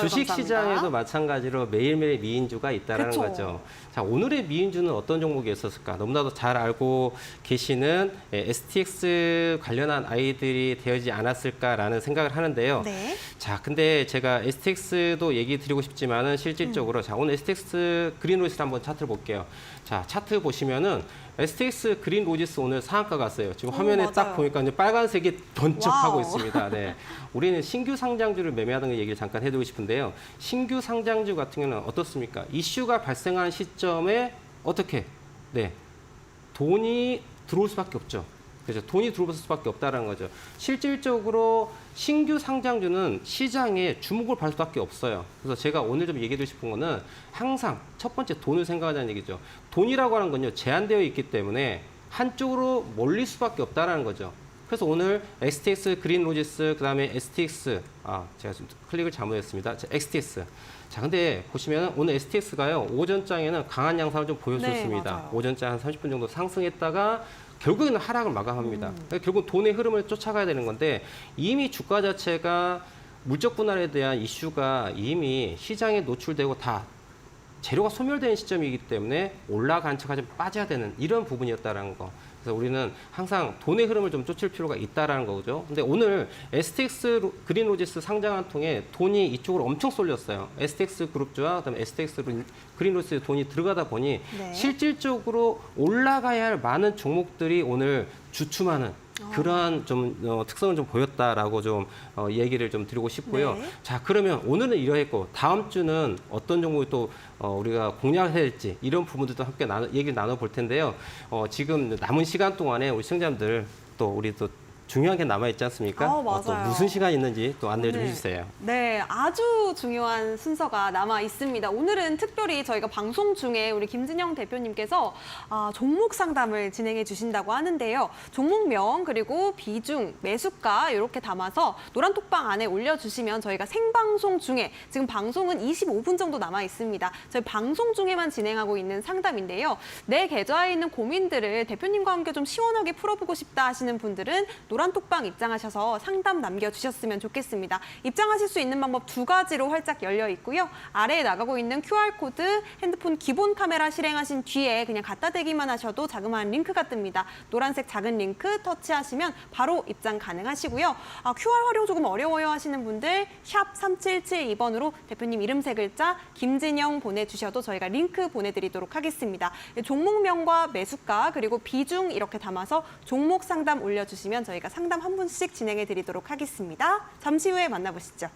B: 주식
A: 감사합니다.
B: 시장에도 마찬가지로 매일매일 미인주가 있다라는
A: 그쵸.
B: 거죠. 자, 오늘의 미인주는 어떤 종목이 있었을까? 너무나도 잘 알고 계시는 STX 관련한 아이들이 되어지 않았을까라는 생각을 하는데요.
A: 네.
B: 자, 근데 제가 STX도 얘기 드리고 싶지만은 실질적으로 자, 오늘 STX 그린 로지스 한번 차트를 볼게요. 자, 차트 보시면은 STX 그린 로지스 오늘 상한가 갔어요. 지금 화면에 딱
A: 맞아요.
B: 보니까 이제 빨간색이 번쩍하고
A: 와우.
B: 있습니다. 네. 우리는 신규 상장주를 매매하는 거 얘기를 잠깐 해드리고 싶은데요. 신규 상장주 같은 경우는 어떻습니까? 이슈가 발생한 시점에 어떻게? 돈이 들어올 수밖에 없죠. 그래서 돈이 들어올 수밖에 없다는 거죠. 실질적으로 신규 상장주는 시장에 주목을 받을 수밖에 없어요. 그래서 제가 오늘 좀 얘기해 드리고 싶은 거는 항상 첫 번째 돈을 생각하자는 얘기죠. 돈이라고 하는 건요, 제한되어 있기 때문에 한쪽으로 몰릴 수밖에 없다는 거죠. 그래서 오늘 STX 그린 로지스, 그 다음에 STX, 제가 좀 클릭을 잘못했습니다. XTX. 자, 근데 보시면 오늘 STX가요, 오전장에는 강한 양상을 좀 보여줬습니다.
A: 맞아요.
B: 오전장 한 30분 정도 상승했다가 결국에는 하락을 마감합니다. 그러니까 결국 돈의 흐름을 쫓아가야 되는 건데 이미 주가 자체가 물적 분할에 대한 이슈가 이미 시장에 노출되고 다 재료가 소멸되는 시점이기 때문에 올라간 척 하지 빠져야 되는 이런 부분이었다라는 거. 그래서 우리는 항상 돈의 흐름을 좀 쫓을 필요가 있다라는 거죠. 근데 오늘 STX 그린로지스 상장한 통에 돈이 이쪽으로 엄청 쏠렸어요. STX 그룹주와 그다음에 STX 그린로지스에 돈이 들어가다 보니
A: 네.
B: 실질적으로 올라가야 할 많은 종목들이 오늘 주춤하는 그러한 좀 특성을 좀 보였다라고 좀 얘기를 좀 드리고 싶고요.
A: 네.
B: 자, 그러면 오늘은 이러했고 다음 주는 어떤 종목이 또 우리가 공략해야 될지 이런 부분들도 함께 얘기를 나눠볼 텐데요. 지금 남은 시간 동안에 우리 시청자분들 또 우리 또 중요한 게 남아있지 않습니까? 또
A: 맞아요.
B: 무슨 시간이 있는지 또 안내를 좀
A: 네.
B: 해주세요.
A: 네, 아주 중요한 순서가 남아 있습니다. 오늘은 특별히 저희가 방송 중에 우리 김진영 대표님께서 종목 상담을 진행해 주신다고 하는데요. 종목명 그리고 비중, 매수가 이렇게 담아서 노란톡방 안에 올려주시면 저희가 생방송 중에 지금 방송은 25분 정도 남아 있습니다. 저희 방송 중에만 진행하고 있는 상담인데요. 내 계좌에 있는 고민들을 대표님과 함께 좀 시원하게 풀어보고 싶다 하시는 분들은 노란톡방 입장하셔서 상담 남겨주셨으면 좋겠습니다. 입장하실 수 있는 방법 두 가지로 활짝 열려 있고요. 아래에 나가고 있는 QR코드, 핸드폰 기본 카메라 실행하신 뒤에 그냥 갖다 대기만 하셔도 자그마한 링크가 뜹니다. 노란색 작은 링크 터치하시면 바로 입장 가능하시고요. QR 활용 조금 어려워요 하시는 분들 샵 3772번으로 대표님 이름 세 글자 김진영 보내주셔도 저희가 링크 보내드리도록 하겠습니다. 종목명과 매수가 그리고 비중 이렇게 담아서 종목 상담 올려주시면 저희가 상담 한 분씩 진행해 드리도록 하겠습니다. 잠시 후에 만나보시죠.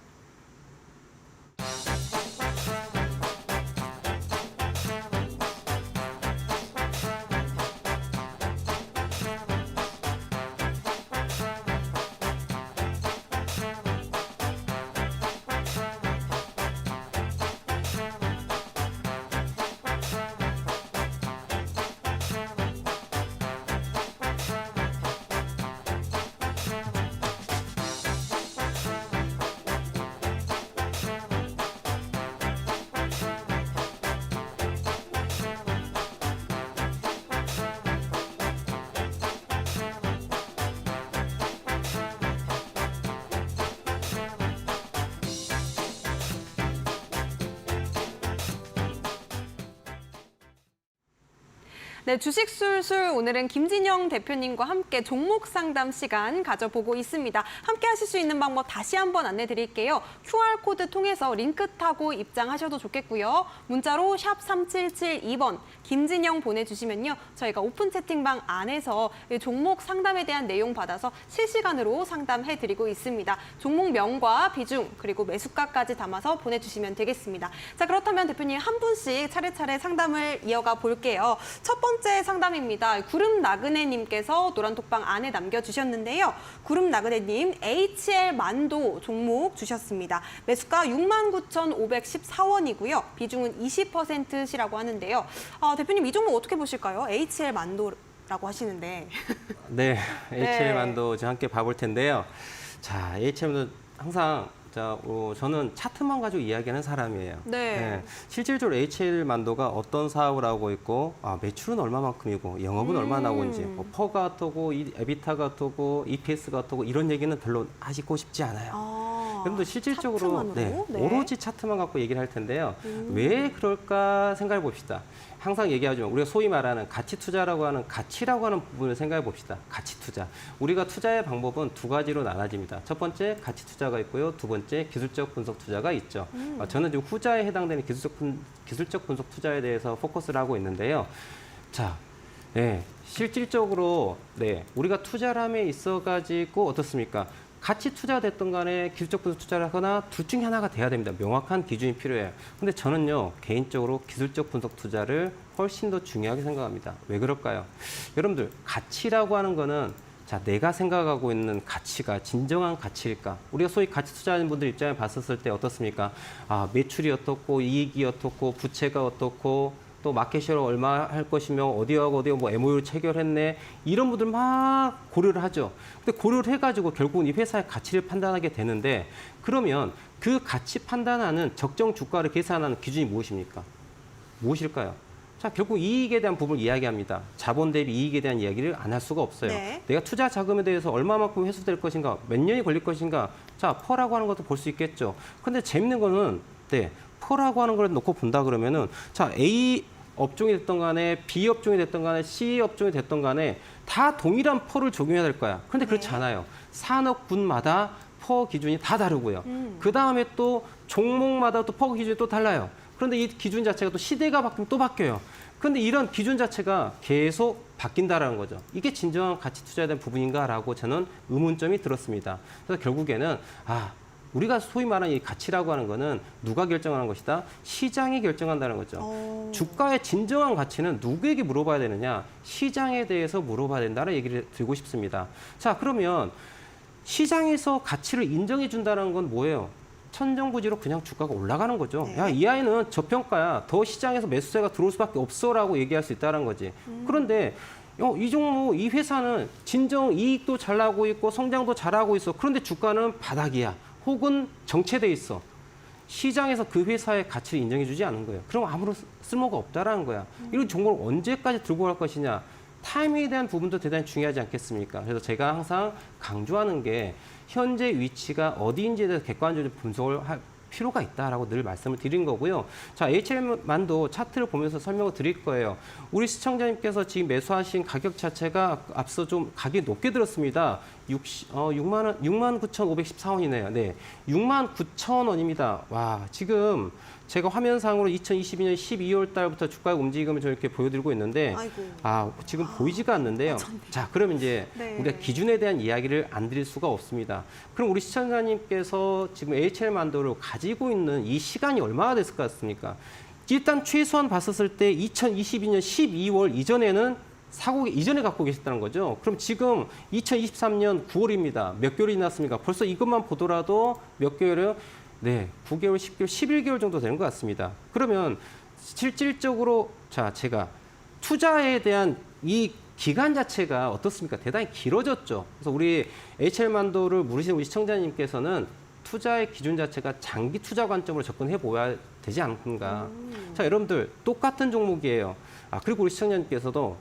A: 네, 주식술술 오늘은 김진영 대표님과 함께 종목 상담 시간 가져보고 있습니다. 함께 하실 수 있는 방법 다시 한번 안내 드릴게요. QR코드 통해서 링크 타고 입장하셔도 좋겠고요. 문자로 샵 3772번 김진영 보내주시면요. 저희가 오픈 채팅방 안에서 종목 상담에 대한 내용 받아서 실시간으로 상담해드리고 있습니다. 종목명과 비중 그리고 매수가까지 담아서 보내주시면 되겠습니다. 자, 그렇다면 대표님 한 분씩 차례차례 상담을 이어가 볼게요. 첫 번째 상담입니다. 구름 나그네님께서 노란톡방 안에 남겨주셨는데요. 구름 나그네님 HL 만도 종목 주셨습니다. 매수가 69,514원이고요. 비중은 20%시라고 하는데요. 대표님 이 종목 어떻게 보실까요? HL 만도라고 하시는데.
B: 네, HL
A: 네.
B: 만도 좀 함께 봐볼 텐데요. 자, HL 만도 항상 저는 차트만 가지고 이야기하는 사람이에요.
A: 네.
B: 실질적으로 HL 만도가 어떤 사업을 하고 있고 매출은 얼마만큼이고 영업은 얼마나 나오는지 퍼가 어떻고 에비타가 어떻고 EPS가 어떻고 이런 얘기는 별로 하시고 싶지 않아요. 그런데 실질적으로
A: 차트만으로? 네.
B: 오로지 차트만 갖고 얘기를 할 텐데요. 왜 그럴까 생각해 봅시다. 항상 얘기하지만 우리가 소위 말하는 가치 투자라고 하는 가치라고 하는 부분을 생각해 봅시다. 가치 투자. 우리가 투자의 방법은 두 가지로 나눠집니다. 첫 번째 가치 투자가 있고요. 두 번째 기술적 분석 투자가 있죠. 저는 지금 후자에 해당되는 기술적 분석 투자에 대해서 포커스를 하고 있는데요. 자, 실질적으로 우리가 투자를 함에 있어가지고 어떻습니까? 같이 투자됐던 간에 기술적 분석 투자를 하거나 둘 중에 하나가 돼야 됩니다. 명확한 기준이 필요해요. 근데 저는요, 개인적으로 기술적 분석 투자를 훨씬 더 중요하게 생각합니다. 왜 그럴까요? 여러분들, 가치라고 하는 거는 내가 생각하고 있는 가치가 진정한 가치일까? 우리가 소위 가치 투자하는 분들 입장에 봤었을 때 어떻습니까? 매출이 어떻고, 이익이 어떻고, 부채가 어떻고, 또 마켓쉐어 얼마 할 것이며 어디하고 뭐 MOU를 체결했네 이런 분들 막 고려를 하죠. 근데 고려를 해가지고 결국은 이 회사의 가치를 판단하게 되는데 그러면 그 가치 판단하는 적정 주가를 계산하는 기준이 무엇입니까? 무엇일까요? 자, 결국 이익에 대한 부분을 이야기합니다. 자본 대비 이익에 대한 이야기를 안 할 수가 없어요.
A: 네.
B: 내가 투자 자금에 대해서 얼마만큼 회수될 것인가, 몇 년이 걸릴 것인가, 자, 퍼라고 하는 것도 볼 수 있겠죠. 근데 재밌는 거는 퍼라고 하는 걸 놓고 본다 그러면은 자, A 업종이 됐던 간에 B 업종이 됐던 간에 C 업종이 됐던 간에 다 동일한 퍼를 적용해야 될 거야. 그런데 그렇지 않아요. 산업군마다 퍼 기준이 다 다르고요. 그 다음에 또 종목마다 또 퍼 기준이 또 달라요. 그런데 이 기준 자체가 또 시대가 바뀌면 또 바뀌어요. 그런데 이런 기준 자체가 계속 바뀐다라는 거죠. 이게 진정한 가치 투자에 대한 부분인가라고 저는 의문점이 들었습니다. 그래서 결국에는 우리가 소위 말하는 이 가치라고 하는 거는 누가 결정하는 것이다? 시장이 결정한다는 거죠. 주가의 진정한 가치는 누구에게 물어봐야 되느냐? 시장에 대해서 물어봐야 된다는 얘기를 드리고 싶습니다. 자, 그러면 시장에서 가치를 인정해 준다는 건 뭐예요? 천정부지로 그냥 주가가 올라가는 거죠.
A: 네.
B: 야, 이 아이는 저평가야. 더 시장에서 매수세가 들어올 수밖에 없어라고 얘기할 수 있다는 거지. 그런데 이 종목, 이 회사는 진정 이익도 잘 나고 있고 성장도 잘하고 있어. 그런데 주가는 바닥이야. 혹은 정체돼 있어. 시장에서 그 회사의 가치를 인정해 주지 않은 거예요. 그럼 아무런 쓸모가 없다라는 거야. 이런 종목을 언제까지 들고 갈 것이냐. 타이밍에 대한 부분도 대단히 중요하지 않겠습니까? 그래서 제가 항상 강조하는 게 현재 위치가 어디인지에 대해서 객관적으로 분석을 할 필요가 있다라고 늘 말씀을 드린 거고요. 자, HL만도 차트를 보면서 설명을 드릴 거예요. 우리 시청자님께서 지금 매수하신 가격 자체가 앞서 좀 가격이 높게 들었습니다. 69,514원이네요. 네, 69,000원입니다. 와, 지금 제가 화면상으로 2022년 12월 달부터 주가의 움직임을 저렇게 보여드리고 있는데, 지금 보이지가 않는데요. 자, 그럼 이제
A: 네.
B: 우리가 기준에 대한 이야기를 안 드릴 수가 없습니다. 그럼 우리 시청자님께서 지금 HL만도를 가지고 있는 이 시간이 얼마나 됐을 것 같습니까? 일단 최소한 봤었을 때 2022년 12월 이전에는 이전에 갖고 계셨다는 거죠. 그럼 지금 2023년 9월입니다. 몇 개월이 지났습니까? 벌써 이것만 보더라도 몇 개월은 9개월, 10개월, 11개월 정도 되는 것 같습니다. 그러면 실질적으로 제가 투자에 대한 이 기간 자체가 어떻습니까? 대단히 길어졌죠. 그래서 우리 HL만도를 물으시는 우리 시청자님께서는 투자의 기준 자체가 장기 투자 관점으로 접근해 보아야 되지 않는가. 자, 여러분들 똑같은 종목이에요. 그리고 우리 시청자님께서도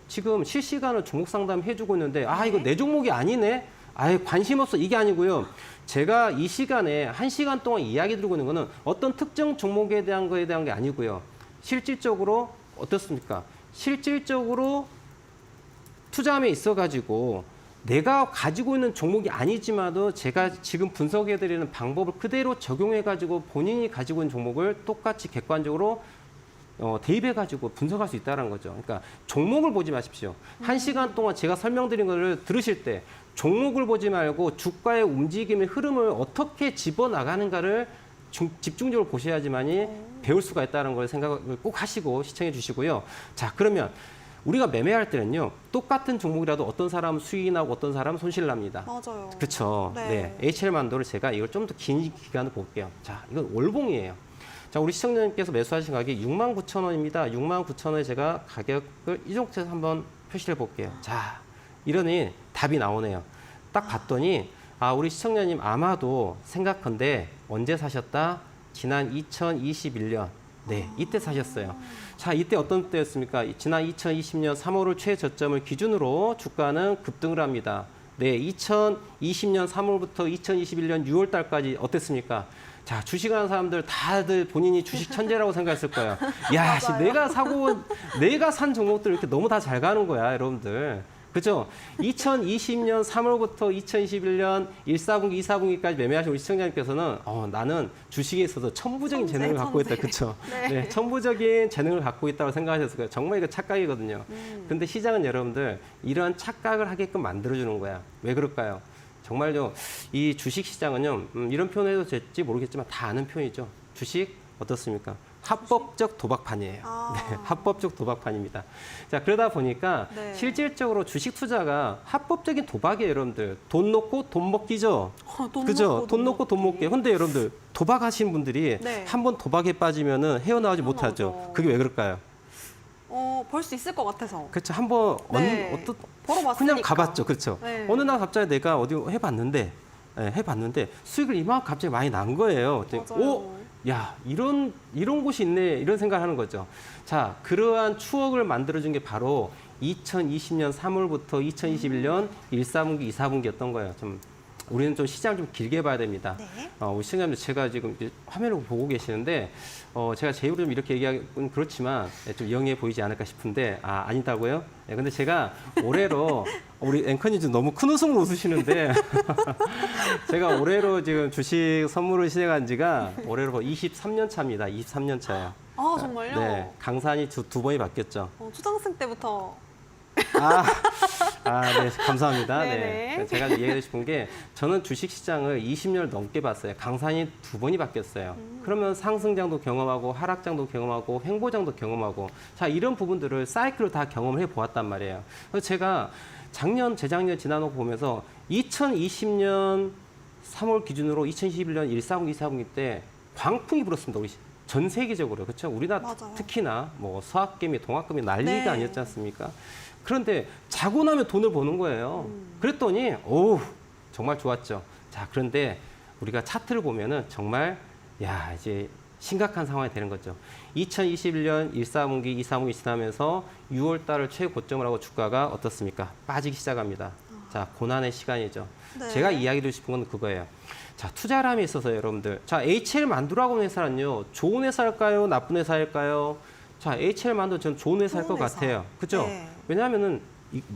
B: 지금 실시간으로 종목 상담 해주고 있는데 이거 내 종목이 아니네. 아예 관심 없어. 이게 아니고요. 제가 이 시간에 1시간 동안 이야기 드리고 있는 거는 어떤 특정 종목에 대한 거에 대한 게 아니고요. 실질적으로 어떻습니까? 실질적으로 투자함에 있어가지고 내가 가지고 있는 종목이 아니지만도 제가 지금 분석해드리는 방법을 그대로 적용해가지고 본인이 가지고 있는 종목을 똑같이 객관적으로 대입해가지고 분석할 수 있다는 거죠. 그러니까 종목을 보지 마십시오. 1시간 동안 제가 설명드린 거를 들으실 때 종목을 보지 말고 주가의 움직임의 흐름을 어떻게 집어나가는가를 집중적으로 보셔야지만이 배울 수가 있다는 걸 생각을 꼭 하시고 시청해 주시고요. 자, 그러면 우리가 매매할 때는요. 똑같은 종목이라도 어떤 사람은 수익이 나고 어떤 사람은 손실 납니다.
A: 맞아요.
B: 그렇죠.
A: 네.
B: HL만도를 제가 이걸 좀 더 긴 기간을 볼게요. 자, 이건 월봉이에요. 자, 우리 시청자님께서 매수하신 가격이 69,000원입니다. 69,000원에 제가 가격을 이 정도에서 한번 표시를 볼게요. 자, 이러니 답이 나오네요. 딱 봤더니 우리 시청자님 아마도 생각컨대 언제 사셨다? 지난 2021년. 네, 이때 사셨어요. 자, 이때 어떤 때였습니까? 지난 2020년 3월을 최저점을 기준으로 주가는 급등을 합니다. 네, 2020년 3월부터 2021년 6월 달까지 어땠습니까? 자, 주식하는 사람들 다들 본인이 주식 천재라고 생각했을 거예요. 야, 내가 산 종목들 이렇게 너무 다 잘 가는 거야, 여러분들. 그죠? 2020년 3월부터 2021년 1사분기, 2사분기까지 매매하신 우리 시청자님께서는 나는 주식에 있어서 천부적인 재능을 갖고 있다. 그렇죠? 네, 천부적인 재능을 갖고 있다고 생각하셨을 거예요. 정말 이거 착각이거든요. 근데 시장은 여러분들 이런 착각을 하게끔 만들어주는 거야. 왜 그럴까요? 정말요, 이 주식 시장은요, 이런 표현해도 될지 모르겠지만 다 아는 표현이죠. 주식 어떻습니까? 합법적 도박판이에요. 네, 합법적 도박판입니다. 자, 그러다 보니까 실질적으로 주식 투자가 합법적인 도박이에요, 여러분들. 돈 놓고 돈 먹기죠. 그죠? 돈 놓고 돈 먹기. 근데 여러분들 도박하시는 분들이 한번 도박에 빠지면은 헤어나오지 못하죠. 그게 왜 그럴까요?
A: 볼 수 있을 것 같아서.
B: 그렇죠. 한번
A: 보러 왔으니까.
B: 그냥 가봤죠. 그렇죠. 어느 날 갑자기 내가 어디 해봤는데 수익을 이만큼 갑자기 많이 난 거예요. 야, 이런 곳이 있네, 이런 생각을 하는 거죠. 자, 그러한 추억을 만들어준 게 바로 2020년 3월부터 2021년 1사분기, 2사분기였던 거예요. 좀 우리는 좀 시장을 좀 길게 봐야 됩니다.
A: 네.
B: 우리 시청자분들 제가 지금 이제 화면을 보고 계시는데 제가 제 입으로 좀 이렇게 얘기하기는 그렇지만 좀 영리해 보이지 않을까 싶은데 아니다고요? 네, 근데 제가 올해로 우리 앵커님 좀 너무 큰 웃음을 웃으시는데 제가 올해로 지금 주식 선물을 시작한 지가 올해로 23년 차입니다. 23년 차예요.
A: 아, 정말요?
B: 네, 강산이 두 번이 바뀌었죠.
A: 초등학생 때부터.
B: 네, 감사합니다.
A: 네네.
B: 네. 제가 얘기하고 싶은 게 저는 주식 시장을 20년을 넘게 봤어요. 강산이 두 번이 바뀌었어요. 그러면 상승장도 경험하고 하락장도 경험하고 횡보장도 경험하고 자, 이런 부분들을 사이클로 다 경험을 해 보았단 말이에요. 그래서 제가 재작년 지나놓고 보면서 2020년 3월 기준으로 2021년 140, 240기 때 광풍이 불었습니다. 우리 전 세계적으로. 그렇죠? 우리나라
A: 맞아요.
B: 특히나 뭐 서학개미, 동학개미 난리가
A: 네.
B: 아니었지 않습니까? 그런데 자고 나면 돈을 버는 거예요. 그랬더니 오 정말 좋았죠. 자, 그런데 우리가 차트를 보면은 정말 이제 심각한 상황이 되는 거죠. 2021년 1사분기, 2사분기 지나면서 6월 달을 최고점을 하고 주가가 어떻습니까? 빠지기 시작합니다. 자, 고난의 시간이죠.
A: 네.
B: 제가 이야기드리고 싶은 건 그거예요. 자, 투자람이 있어서 여러분들. 자, HL 만두라고 하는 회사는요. 좋은 회사일까요? 나쁜 회사일까요? 자, HL 만두 저는 좋은 회사일 것
A: 좋은 회사.
B: 같아요. 그죠?
A: 네.
B: 왜냐하면은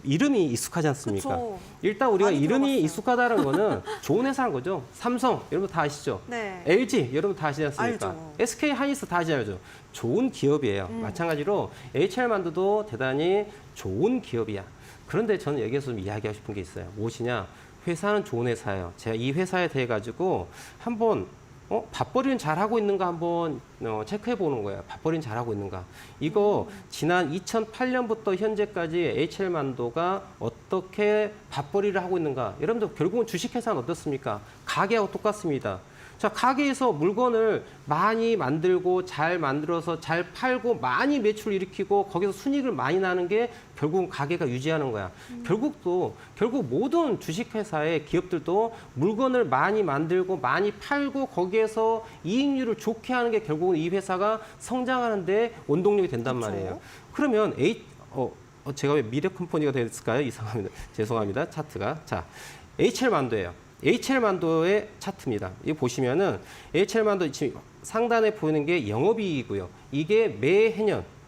B: 이름이 익숙하지 않습니까?
A: 그쵸.
B: 일단 우리가
A: 많이
B: 이름이
A: 들어봤어요.
B: 익숙하다는 거는 좋은 회사인 거죠. 삼성, 여러분 다 아시죠?
A: 네.
B: LG, 여러분 다 아시지 않습니까?
A: 알죠.
B: SK 하이닉스 다 아시죠? 좋은 기업이에요. 마찬가지로 HL 만두도 대단히 좋은 기업이야. 그런데 저는 여기서 좀 이야기하고 싶은 게 있어요. 무엇이냐? 회사는 좋은 회사예요. 제가 이 회사에 대해 가지고 한번 밥벌이는 잘하고 있는가 한번 체크해 보는 거예요. 밥벌이는 잘하고 있는가. 이거 지난 2008년부터 현재까지 HL만도가 어떻게 밥벌이를 하고 있는가. 여러분들 결국은 주식회사는 어떻습니까? 가게하고 똑같습니다. 자, 가게에서 물건을 많이 만들고 잘 만들어서 잘 팔고 많이 매출을 일으키고 거기서 순이익을 많이 나는 게 결국은 가게가 유지하는 거야. 결국 모든 주식회사의 기업들도 물건을 많이 만들고 많이 팔고 거기에서 이익률을 좋게 하는 게 결국은 이 회사가 성장하는 데 원동력이 된단
A: 그쵸.
B: 말이에요. 그러면 제가 왜 미래 컴퍼니가 됐을까요? 이상합니다. 죄송합니다. 차트가. 자, HL만도예요. HL만도의 차트입니다. 이거 보시면은 HL만도 지금 상단에 보이는 게 영업이익이고요. 이게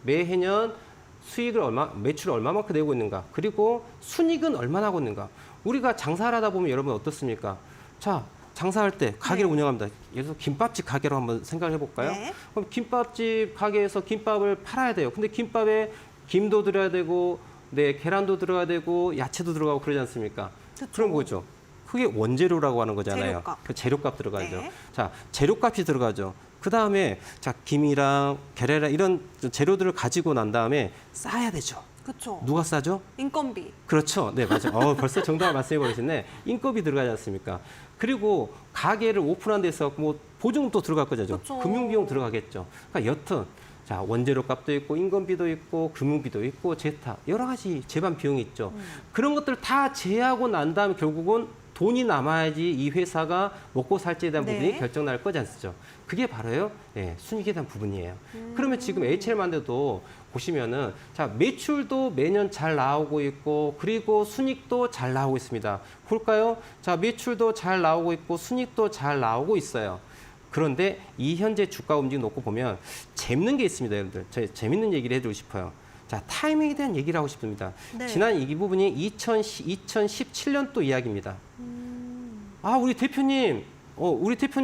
B: 매해년 수익을 매출을 얼마만큼 내고 있는가, 그리고 순익은 얼마나 하고 있는가. 우리가 장사를 하다 보면 여러분 어떻습니까? 자, 장사할 때 가게를
A: 네.
B: 운영합니다. 예를 들어서 김밥집 가게로 한번 생각을 해볼까요?
A: 네.
B: 그럼 김밥집 가게에서 김밥을 팔아야 돼요. 근데 김밥에 김도 들어야 되고, 계란도 들어가야 되고, 야채도 들어가고 그러지 않습니까?
A: 그쵸.
B: 그럼 뭐죠? 그게 원재료라고 하는 거잖아요.
A: 재료값.
B: 그 재료값 들어가죠.
A: 네.
B: 자, 재료값이 들어가죠. 그 다음에 자, 김이랑 계란이랑 이런 재료들을 가지고 난 다음에 싸야 되죠.
A: 그쵸.
B: 누가 싸죠?
A: 인건비.
B: 그렇죠. 네, 맞아요. 벌써 정답을 말씀해 버리셨네. 인건비 들어가지 않습니까? 그리고 가게를 오픈한 데서 뭐 보증도 들어갈 거죠.
A: 그쵸.
B: 금융비용 들어가겠죠. 그러니까 여튼 자, 원재료 값도 있고 인건비도 있고 금융비도 있고 제타 여러 가지 제반 비용이 있죠. 그런 것들을 다 제하고 난 다음에 결국은 돈이 남아야지 이 회사가 먹고 살지에 대한
A: 네.
B: 부분이 결정날 거지 않습니까? 그게 바로요, 순이익에 대한 부분이에요. 그러면 지금 HL만데도 보시면은 자, 매출도 매년 잘 나오고 있고 그리고 순이익도 잘 나오고 있습니다. 볼까요? 자, 매출도 잘 나오고 있고 순이익도 잘 나오고 있어요. 그런데 이 현재 주가 움직임 놓고 보면 재밌는 게 있습니다, 여러분들. 제가 재밌는 얘기를 해드리고 싶어요. 자, 타이밍에 대한 얘기를 하고 싶습니다.
A: 네.
B: 지난 이 부분이 2017년도 이야기입니다. 우리 대표님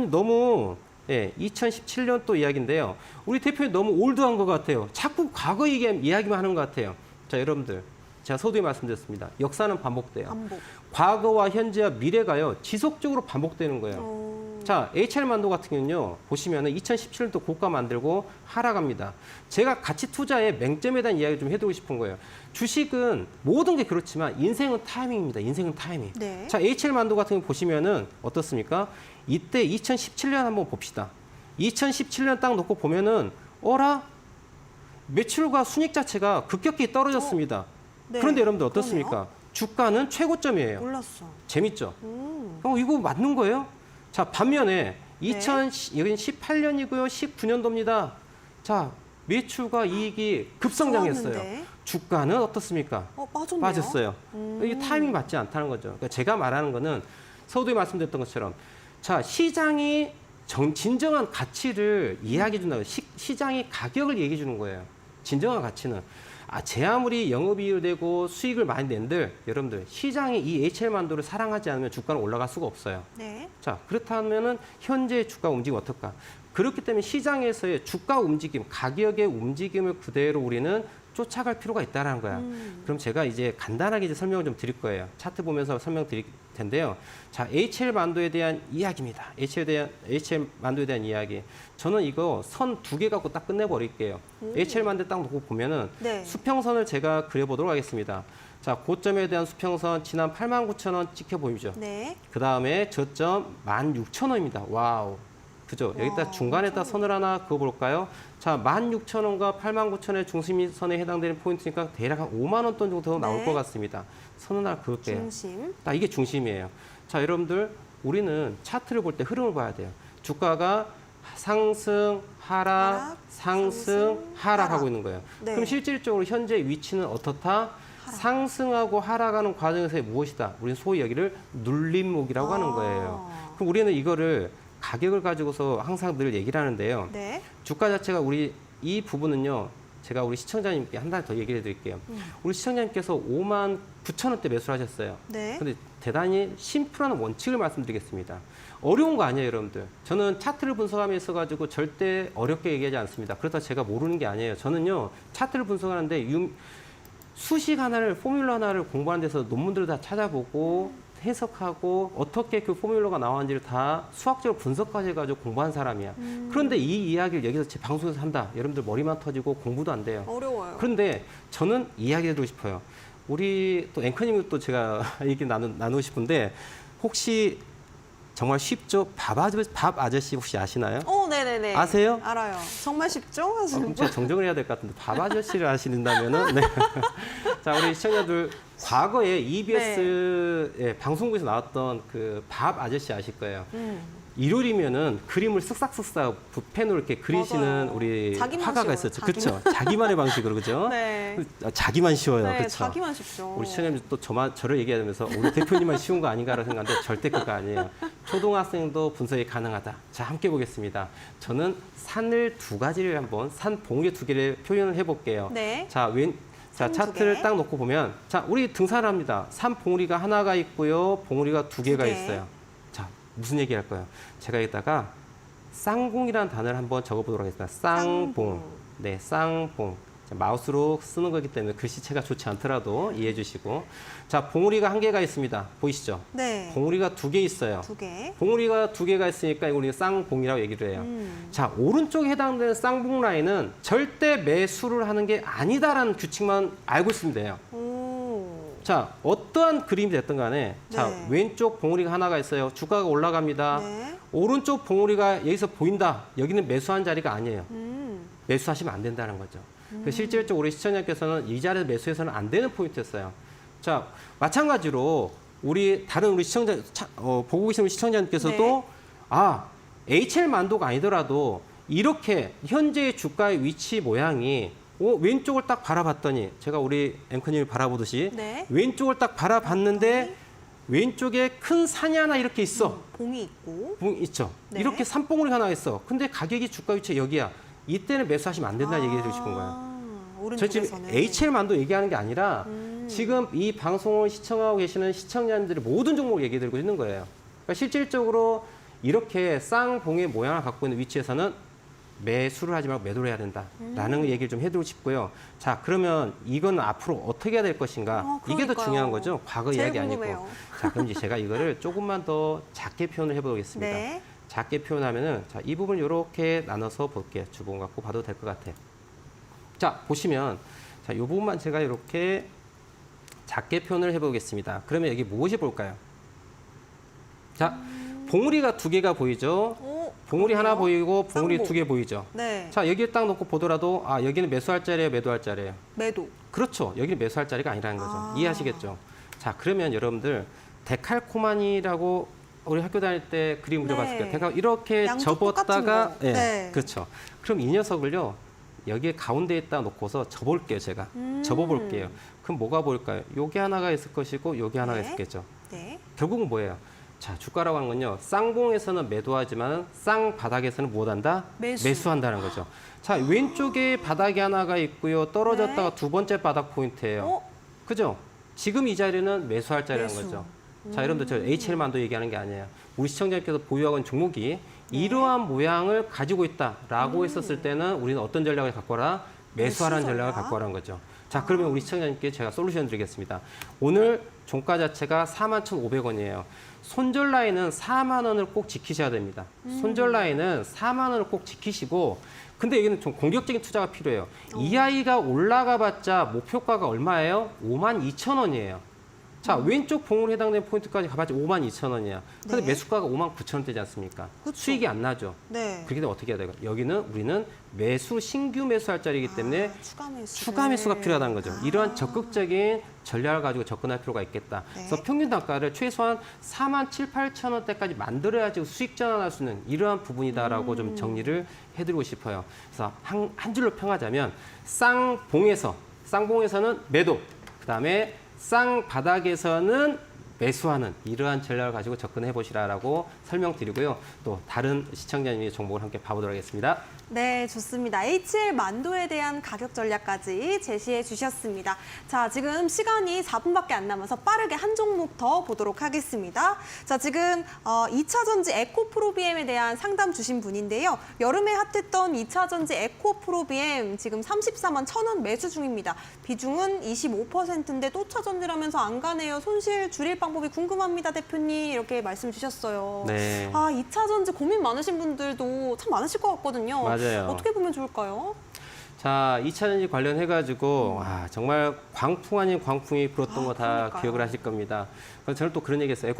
B: 너무 2017년도 이야기인데요. 우리 대표님 너무 올드한 것 같아요. 자꾸 과거 이야기만 하는 것 같아요. 자, 여러분들, 제가 서두에 말씀드렸습니다. 역사는 반복돼요.
A: 반복.
B: 과거와 현재와 미래가요, 지속적으로 반복되는 거예요. 자, HL만도 같은 경우는요, 보시면은 2017년도 고가 만들고 하락합니다. 제가 가치 투자의 맹점에 대한 이야기 좀 해드리고 싶은 거예요. 주식은 모든 게 그렇지만 인생은 타이밍입니다. 인생은 타이밍.
A: 네.
B: 자, HL만도 같은 거 보시면은 어떻습니까? 이때 2017년 한번 봅시다. 2017년 딱 놓고 보면은 매출과 순익 자체가 급격히 떨어졌습니다.
A: 네.
B: 그런데 여러분들 어떻습니까?
A: 그러네요.
B: 주가는 최고점이에요.
A: 몰랐어.
B: 재밌죠? 이거 맞는 거예요? 자, 반면에
A: 네.
B: 여기는 18년이고요. 19년도입니다. 자, 매출과 이익이 급성장했어요.
A: 좋았는데.
B: 주가는 어떻습니까?
A: 빠졌네요.
B: 빠졌어요. 이게 타이밍 맞지 않다는 거죠. 그러니까 제가 말하는 거는 서두에 말씀드렸던 것처럼 자, 시장이 진정한 가치를 이야기해 준다고 시장이 가격을 얘기해 주는 거예요. 진정한 가치는 제 아무리 영업이익을 내고 수익을 많이 낸들 여러분들 시장이 이 HL만도를 사랑하지 않으면 주가는 올라갈 수가 없어요.
A: 네.
B: 자, 그렇다면은 현재 주가 움직임 어떨까? 그렇기 때문에 시장에서의 주가 움직임, 가격의 움직임을 그대로 우리는 쫓아갈 필요가 있다는 거야. 그럼 제가 이제 간단하게 이제 설명을 좀 드릴 거예요. 차트 보면서 설명드릴 텐데요. 자, HL 만도에 대한 이야기입니다. HL 만도에 대한 이야기. 저는 이거 선 2개 갖고 딱 끝내버릴게요. HL 만도 딱 놓고 보면은
A: 네.
B: 수평선을 제가 그려보도록 하겠습니다. 자, 고점에 대한 수평선 지난 89,000원 찍혀 보이죠?
A: 네.
B: 그 다음에 저점 16,000원입니다. 와우. 그죠? 여기다 중간에다 선을 하나 그어볼까요? 자, 16,000원과 89,000원의 중심선에 해당되는 포인트니까 대략 한 5만 원 돈 정도 나올
A: 네.
B: 것 같습니다. 선을 하나 그을게요.
A: 중심.
B: 이게 중심이에요. 자, 여러분들 우리는 차트를 볼 때 흐름을 봐야 돼요. 주가가 상승, 하락, 상승, 하락하고 있는 거예요.
A: 네.
B: 그럼 실질적으로 현재 위치는 어떻다? 상승하고 하락하는 과정에서의 무엇이다? 우리는 소위 여기를 눌림목이라고 하는 거예요. 그럼 우리는 이거를 가격을 가지고서 항상 늘 얘기를 하는데요.
A: 네.
B: 주가 자체가 이 부분은요. 제가 우리 시청자님께 한 달 더 얘기를 해드릴게요. 우리 시청자님께서 59,000원대 매수를 하셨어요.
A: 네.
B: 근데 대단히 심플한 원칙을 말씀드리겠습니다. 어려운 거 아니에요, 여러분들. 저는 차트를 분석하면서 있어가지고 절대 어렵게 얘기하지 않습니다. 그렇다고 제가 모르는 게 아니에요. 저는요, 차트를 분석하는데 수식 하나를, 포뮬러 하나를 공부하는 데서 논문들을 다 찾아보고 해석하고 어떻게 그 포뮬러가 나왔는지를 다 수학적으로 분석까지 해가지고 공부한 사람이야. 그런데 이 이야기를 여기서 제 방송에서 한다. 여러분들 머리만 터지고 공부도 안 돼요.
A: 어려워요.
B: 그런데 저는 이야기해드리고 싶어요. 우리 또 앵커님과 또 제가 얘기 나누고 싶은데 혹시 정말 쉽죠? 밥 아저씨 혹시 아시나요?
A: 네네네.
B: 아세요?
A: 알아요. 정말 쉽죠?
B: 그럼 제가 정정을 해야 될 것 같은데 밥 아저씨를 아시는다면은 네. 자, 우리 시청자들 과거에 EBS 방송국에서 나왔던 그 밥 아저씨 아실 거예요. 일요일이면은 그림을 쓱싹쓱싹 펜으로 이렇게 그리시는
A: 맞아요.
B: 우리
A: 자기만
B: 화가가
A: 쉬워요,
B: 있었죠. 그렇죠. 자기만의 방식으로 그죠?
A: 네.
B: 자기만 쉬워요.
A: 네,
B: 그렇죠.
A: 자기만 쉽죠.
B: 우리 시청자님 또 저를 얘기하면서 우리 대표님만 쉬운 거 아닌가라는 생각하는데 절대 그거 아니에요. 초등학생도 분석이 가능하다. 자, 함께 보겠습니다. 저는 산을 2가지를 한번 산 봉우리 2개를 표현을 해볼게요.
A: 네.
B: 자,
A: 산
B: 차트를
A: 2개.
B: 딱 놓고 보면 자, 우리 등산을 합니다. 산 봉우리가 하나가 있고요. 봉우리가 2개가
A: 2개.
B: 있어요. 자, 무슨 얘기 할까요? 제가 여기다가 쌍봉이라는 단어를 한번 적어보도록 하겠습니다. 쌍봉. 네, 쌍봉. 자, 마우스로 쓰는 거기 때문에 글씨체가 좋지 않더라도 이해해 주시고. 자, 봉우리가 1개가 있습니다. 보이시죠?
A: 네.
B: 봉우리가 2개 있어요.
A: 2개.
B: 봉우리가 2개가 있으니까 우리가 쌍봉이라고 얘기를 해요. 자, 오른쪽에 해당되는 쌍봉 라인은 절대 매수를 하는 게 아니다라는 규칙만 알고 있으면 돼요. 자, 어떠한 그림이 됐든 간에 자,
A: 네.
B: 왼쪽 봉우리가 하나가 있어요. 주가가 올라갑니다.
A: 네.
B: 오른쪽 봉우리가 여기서 보인다. 여기는 매수한 자리가 아니에요. 매수하시면 안 된다는 거죠. 실질적으로 우리 시청자께서는 이 자리에서 매수해서는 안 되는 포인트였어요. 자, 마찬가지로 다른 우리 시청자 보고 계시는 우리 시청자님께서도 HL 만도가 아니더라도 이렇게 현재의 주가의 위치 모양이 왼쪽을 딱 바라봤더니 제가 우리 앵커님을 바라보듯이
A: 네.
B: 왼쪽을 딱 바라봤는데 왼쪽에 큰 산이 하나 이렇게 있어.
A: 봉이 있고.
B: 봉 있죠.
A: 네.
B: 이렇게 산봉우리 하나 있어. 근데 가격이 주가 위치가 여기야. 이때는 매수하시면 안 된다는 얘기를 해주고 싶은 거예요. 저 지금
A: 오른쪽에서는.
B: HL만도 얘기하는 게 아니라 지금 이 방송을 시청하고 계시는 시청자님들이 모든 종목을 얘기해 드리고 있는 거예요. 그러니까 실질적으로 이렇게 쌍봉의 모양을 갖고 있는 위치에서는 매수를 하지 말고 매도를 해야 된다라는 얘기를 좀 해드리고 싶고요. 자, 그러면 이건 앞으로 어떻게 해야 될 것인가? 이게 더
A: 그러니까요.
B: 중요한 거죠. 과거
A: 제일
B: 이야기
A: 궁금해요.
B: 아니고. 자, 그럼 이제 제가 이거를 조금만 더 작게 표현을 해보겠습니다.
A: 네.
B: 작게 표현하면은 자, 이 부분 이렇게 나눠서 볼게요. 주봉 갖고 봐도 될 것 같아요. 자, 보시면 자, 이 부분만 제가 이렇게 작게 표현을 해보겠습니다. 그러면 여기 무엇이 볼까요? 자, 봉우리가 2개가 보이죠? 봉우리 하나 보이고 봉우리
A: 쌍봉.
B: 2개 보이죠?
A: 네.
B: 자, 여기에 딱 놓고 보더라도 여기는 매수할 자리예요, 매도할 자리예요?
A: 매도.
B: 그렇죠. 여기는 매수할 자리가 아니라는 거죠. 이해하시겠죠? 자, 그러면 여러분들 데칼코마니라고 우리 학교 다닐 때 그림 그려봤을 거예요. 데칼 이렇게
A: 양쪽
B: 접었다가
A: 똑같은 거. 네.
B: 그렇죠. 그럼 이 녀석을요. 여기에 가운데에다 놓고서 접어볼게요, 제가. 접어볼게요. 그럼 뭐가 보일까요? 요게 하나가 있을 것이고 요게 하나가
A: 네.
B: 있겠죠.
A: 네.
B: 결국은 뭐예요? 자, 주가라고 하는 건요. 쌍봉에서는 매도하지만 쌍바닥에서는 못한다? 매수한다는 거죠. 자, 왼쪽에 바닥이 하나가 있고요. 떨어졌다가
A: 네.
B: 두 번째 바닥 포인트예요.
A: 어?
B: 그죠? 지금 이 자리는 매수할 자리라는
A: 매수.
B: 거죠. 자, 여러분들 저 HL만도 얘기하는 게 아니에요. 우리 시청자님께서 보유하고 있는 종목이 이러한 모양을 가지고 있다라고 했었을 때는 우리는 어떤 전략을 갖고 와라? 매수하라는
A: 매수
B: 전략을
A: 전략?
B: 갖고 와라는 거죠. 자, 그러면 우리 시청자님께 제가 솔루션 드리겠습니다. 오늘 종가 자체가 41,500원이에요. 손절 라인은 4만 원을 꼭 지키셔야 됩니다. 손절 라인은 4만 원을 꼭 지키시고, 근데 여기는 좀 공격적인 투자가 필요해요. 이 아이가 올라가 봤자 목표가가 얼마예요? 52,000원이에요. 자, 왼쪽 봉으로 해당되는 포인트까지 가봤자 52,000원이야. 근데
A: 네.
B: 매수가가 59,000원대지 않습니까?
A: 그쵸.
B: 수익이 안 나죠.
A: 네.
B: 그렇게 되면 어떻게 해야 될까요? 여기는 우리는 신규 매수할 자리이기 때문에 추가 매수가 필요하다는 거죠. 이러한 적극적인 전략을 가지고 접근할 필요가 있겠다.
A: 네.
B: 그래서 평균 단가를 최소한 47,000~48,000원대까지 만들어야지 수익 전환할 수 있는 이러한 부분이다라고 좀 정리를 해드리고 싶어요. 그래서 한 줄로 평하자면 쌍봉에서는 매도, 그다음에 쌍바닥에서는 매수하는 이러한 전략을 가지고 접근해 보시라라고 설명드리고요. 또 다른 시청자님의 정보를 함께 봐보도록 하겠습니다.
A: 네, 좋습니다. HL 만도에 대한 가격 전략까지 제시해 주셨습니다. 자, 지금 시간이 4분밖에 안 남아서 빠르게 한 종목 더 보도록 하겠습니다. 자, 지금 2차 전지 에코프로비엠에 대한 상담 주신 분인데요. 여름에 핫했던 2차 전지 에코프로비엠 지금 34만 1,000원 매수 중입니다. 비중은 25%인데 또 차 전지라면서 안 가네요. 손실 줄일 방법이 궁금합니다, 대표님. 이렇게 말씀 주셨어요.
B: 네.
A: 아, 2차 전지 고민 많으신 분들도 참 많으실 것 같거든요.
B: 맞아요.
A: 어떻게 보면 좋을까요?
B: 자, 2차 전지 관련해가지고 정말 광풍 아닌 광풍이 불었던 거 다
A: 그러니까요.
B: 기억을 하실 겁니다. 그래서 저는 또 그런 얘기했어요.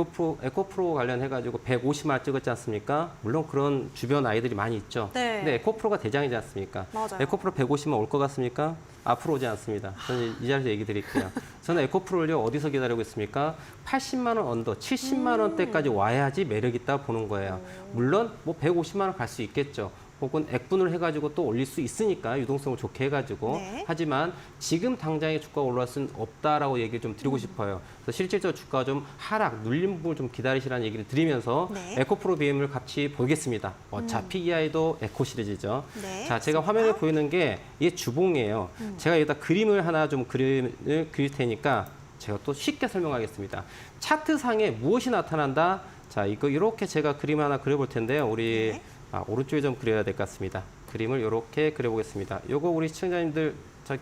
B: 에코프로 관련해가지고 150만 찍었지 않습니까? 물론 그런 주변 아이들이 많이 있죠.
A: 네.
B: 근데 에코프로가 대장이지 않습니까?
A: 맞아요.
B: 에코프로 150만 올 것 같습니까? 앞으로 오지 않습니다. 저는 이 자리에서 얘기 드릴게요. 저는 에코프로를요, 어디서 기다리고 있습니까? 80만 원 언더, 70만 원대까지 와야지 매력 있다 보는 거예요. 물론 뭐 150만 원 갈 수 있겠죠. 혹은 액분을 해가지고 또 올릴 수 있으니까 유동성을 좋게 해가지고.
A: 네.
B: 하지만 지금 당장에 주가가 올라갈 수는 없다라고 얘기를 좀 드리고 싶어요. 그래서 실질적으로 주가가 좀 하락, 눌림 부분을 좀 기다리시라는 얘기를 드리면서
A: 네.
B: 에코프로 BM을 같이 보겠습니다. 어차피 이 아이도 에코 시리즈죠.
A: 네,
B: 자, 제가
A: 좋습니다.
B: 화면에 보이는 게 이게 주봉이에요. 제가 여기다 그림을 하나 좀 그림을 그릴 테니까 제가 또 쉽게 설명하겠습니다. 차트상에 무엇이 나타난다? 자, 이거 이렇게 제가 그림 하나 그려볼 텐데요. 우리
A: 네.
B: 오른쪽에 좀 그려야 될 것 같습니다. 그림을 이렇게 그려보겠습니다. 요거 우리 시청자님들 잘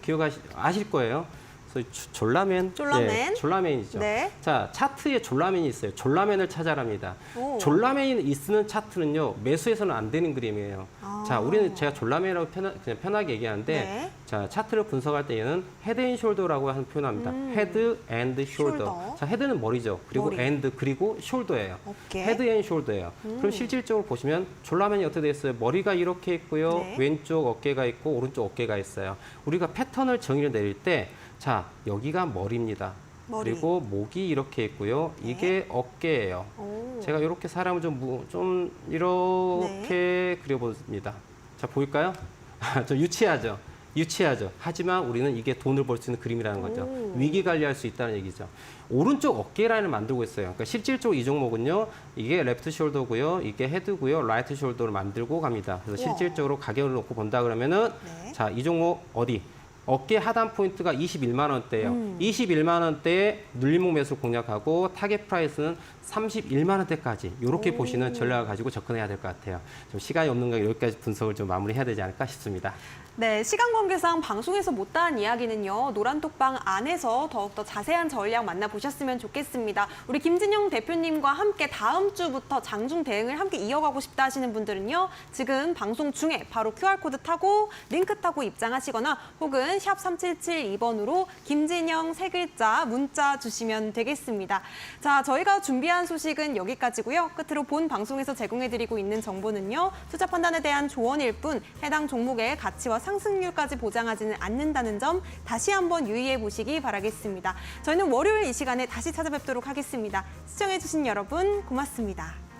B: 아실 거예요. 그래서 졸라맨.
A: 졸라맨.
B: 네, 졸라맨이죠.
A: 네.
B: 자, 차트에 졸라맨이 있어요. 졸라맨을 찾아랍니다.
A: 오.
B: 졸라맨이 있는 차트는요, 매수해서는 안 되는 그림이에요.
A: 아.
B: 자, 우리는 제가 졸라맨이라고 그냥 편하게 얘기하는데,
A: 네.
B: 자, 차트를 분석할 때에는 헤드 앤 숄더라고 하는 표현합니다. 헤드 앤드 숄더.
A: 숄더.
B: 자, 헤드는 머리죠. 그리고
A: 머리.
B: 앤드 그리고 숄더예요.
A: 어깨.
B: 헤드 앤 숄더예요. 그럼 실질적으로 보시면 졸라맨이 어떻게 돼 있어요? 머리가 이렇게 있고요.
A: 네.
B: 왼쪽 어깨가 있고 오른쪽 어깨가 있어요. 우리가 패턴을 정의를 내릴 때, 자, 여기가 머리입니다.
A: 머리.
B: 그리고 목이 이렇게 있고요.
A: 네.
B: 이게 어깨예요.
A: 오.
B: 제가 이렇게 사람을 좀 이렇게 그려봅니다. 자, 보일까요? 좀 유치하죠. 하지만 우리는 이게 돈을 벌 수 있는 그림이라는 거죠.
A: 오.
B: 위기 관리할 수 있다는 얘기죠. 오른쪽 어깨 라인을 만들고 있어요. 그러니까 실질적으로 이 종목은요, 이게 레프트 숄더고요, 이게 헤드고요, 라이트 숄더를 만들고 갑니다. 그래서
A: 우와.
B: 실질적으로 가격을 놓고 본다 그러면은,
A: 네.
B: 자, 이 종목 어디? 어깨 하단 포인트가 21만 원대예요. 21만 원대에 눌림목 매수 공략하고 타겟 프라이스는 31만 원대까지 이렇게
A: 오.
B: 보시는 전략을 가지고 접근해야 될 것 같아요. 좀 시간이 없는 가 여기까지 분석을 좀 마무리해야 되지 않을까 싶습니다.
A: 네, 시간 관계상 방송에서 못다한 이야기는요. 노란톡방 안에서 더욱더 자세한 전략 만나보셨으면 좋겠습니다. 우리 김진영 대표님과 함께 다음 주부터 장중 대응을 함께 이어가고 싶다 하시는 분들은요. 지금 방송 중에 바로 QR코드 타고 링크 타고 입장하시거나 혹은 샵 3772번으로 김진영 세 글자 문자 주시면 되겠습니다. 자, 저희가 준비한 소식은 여기까지고요. 끝으로 본 방송에서 제공해드리고 있는 정보는요. 투자 판단에 대한 조언일 뿐 해당 종목의 가치와 상승률까지 보장하지는 않는다는 점 다시 한번 유의해 보시기 바라겠습니다. 저희는 월요일 이 시간에 다시 찾아뵙도록 하겠습니다. 시청해주신 여러분 고맙습니다.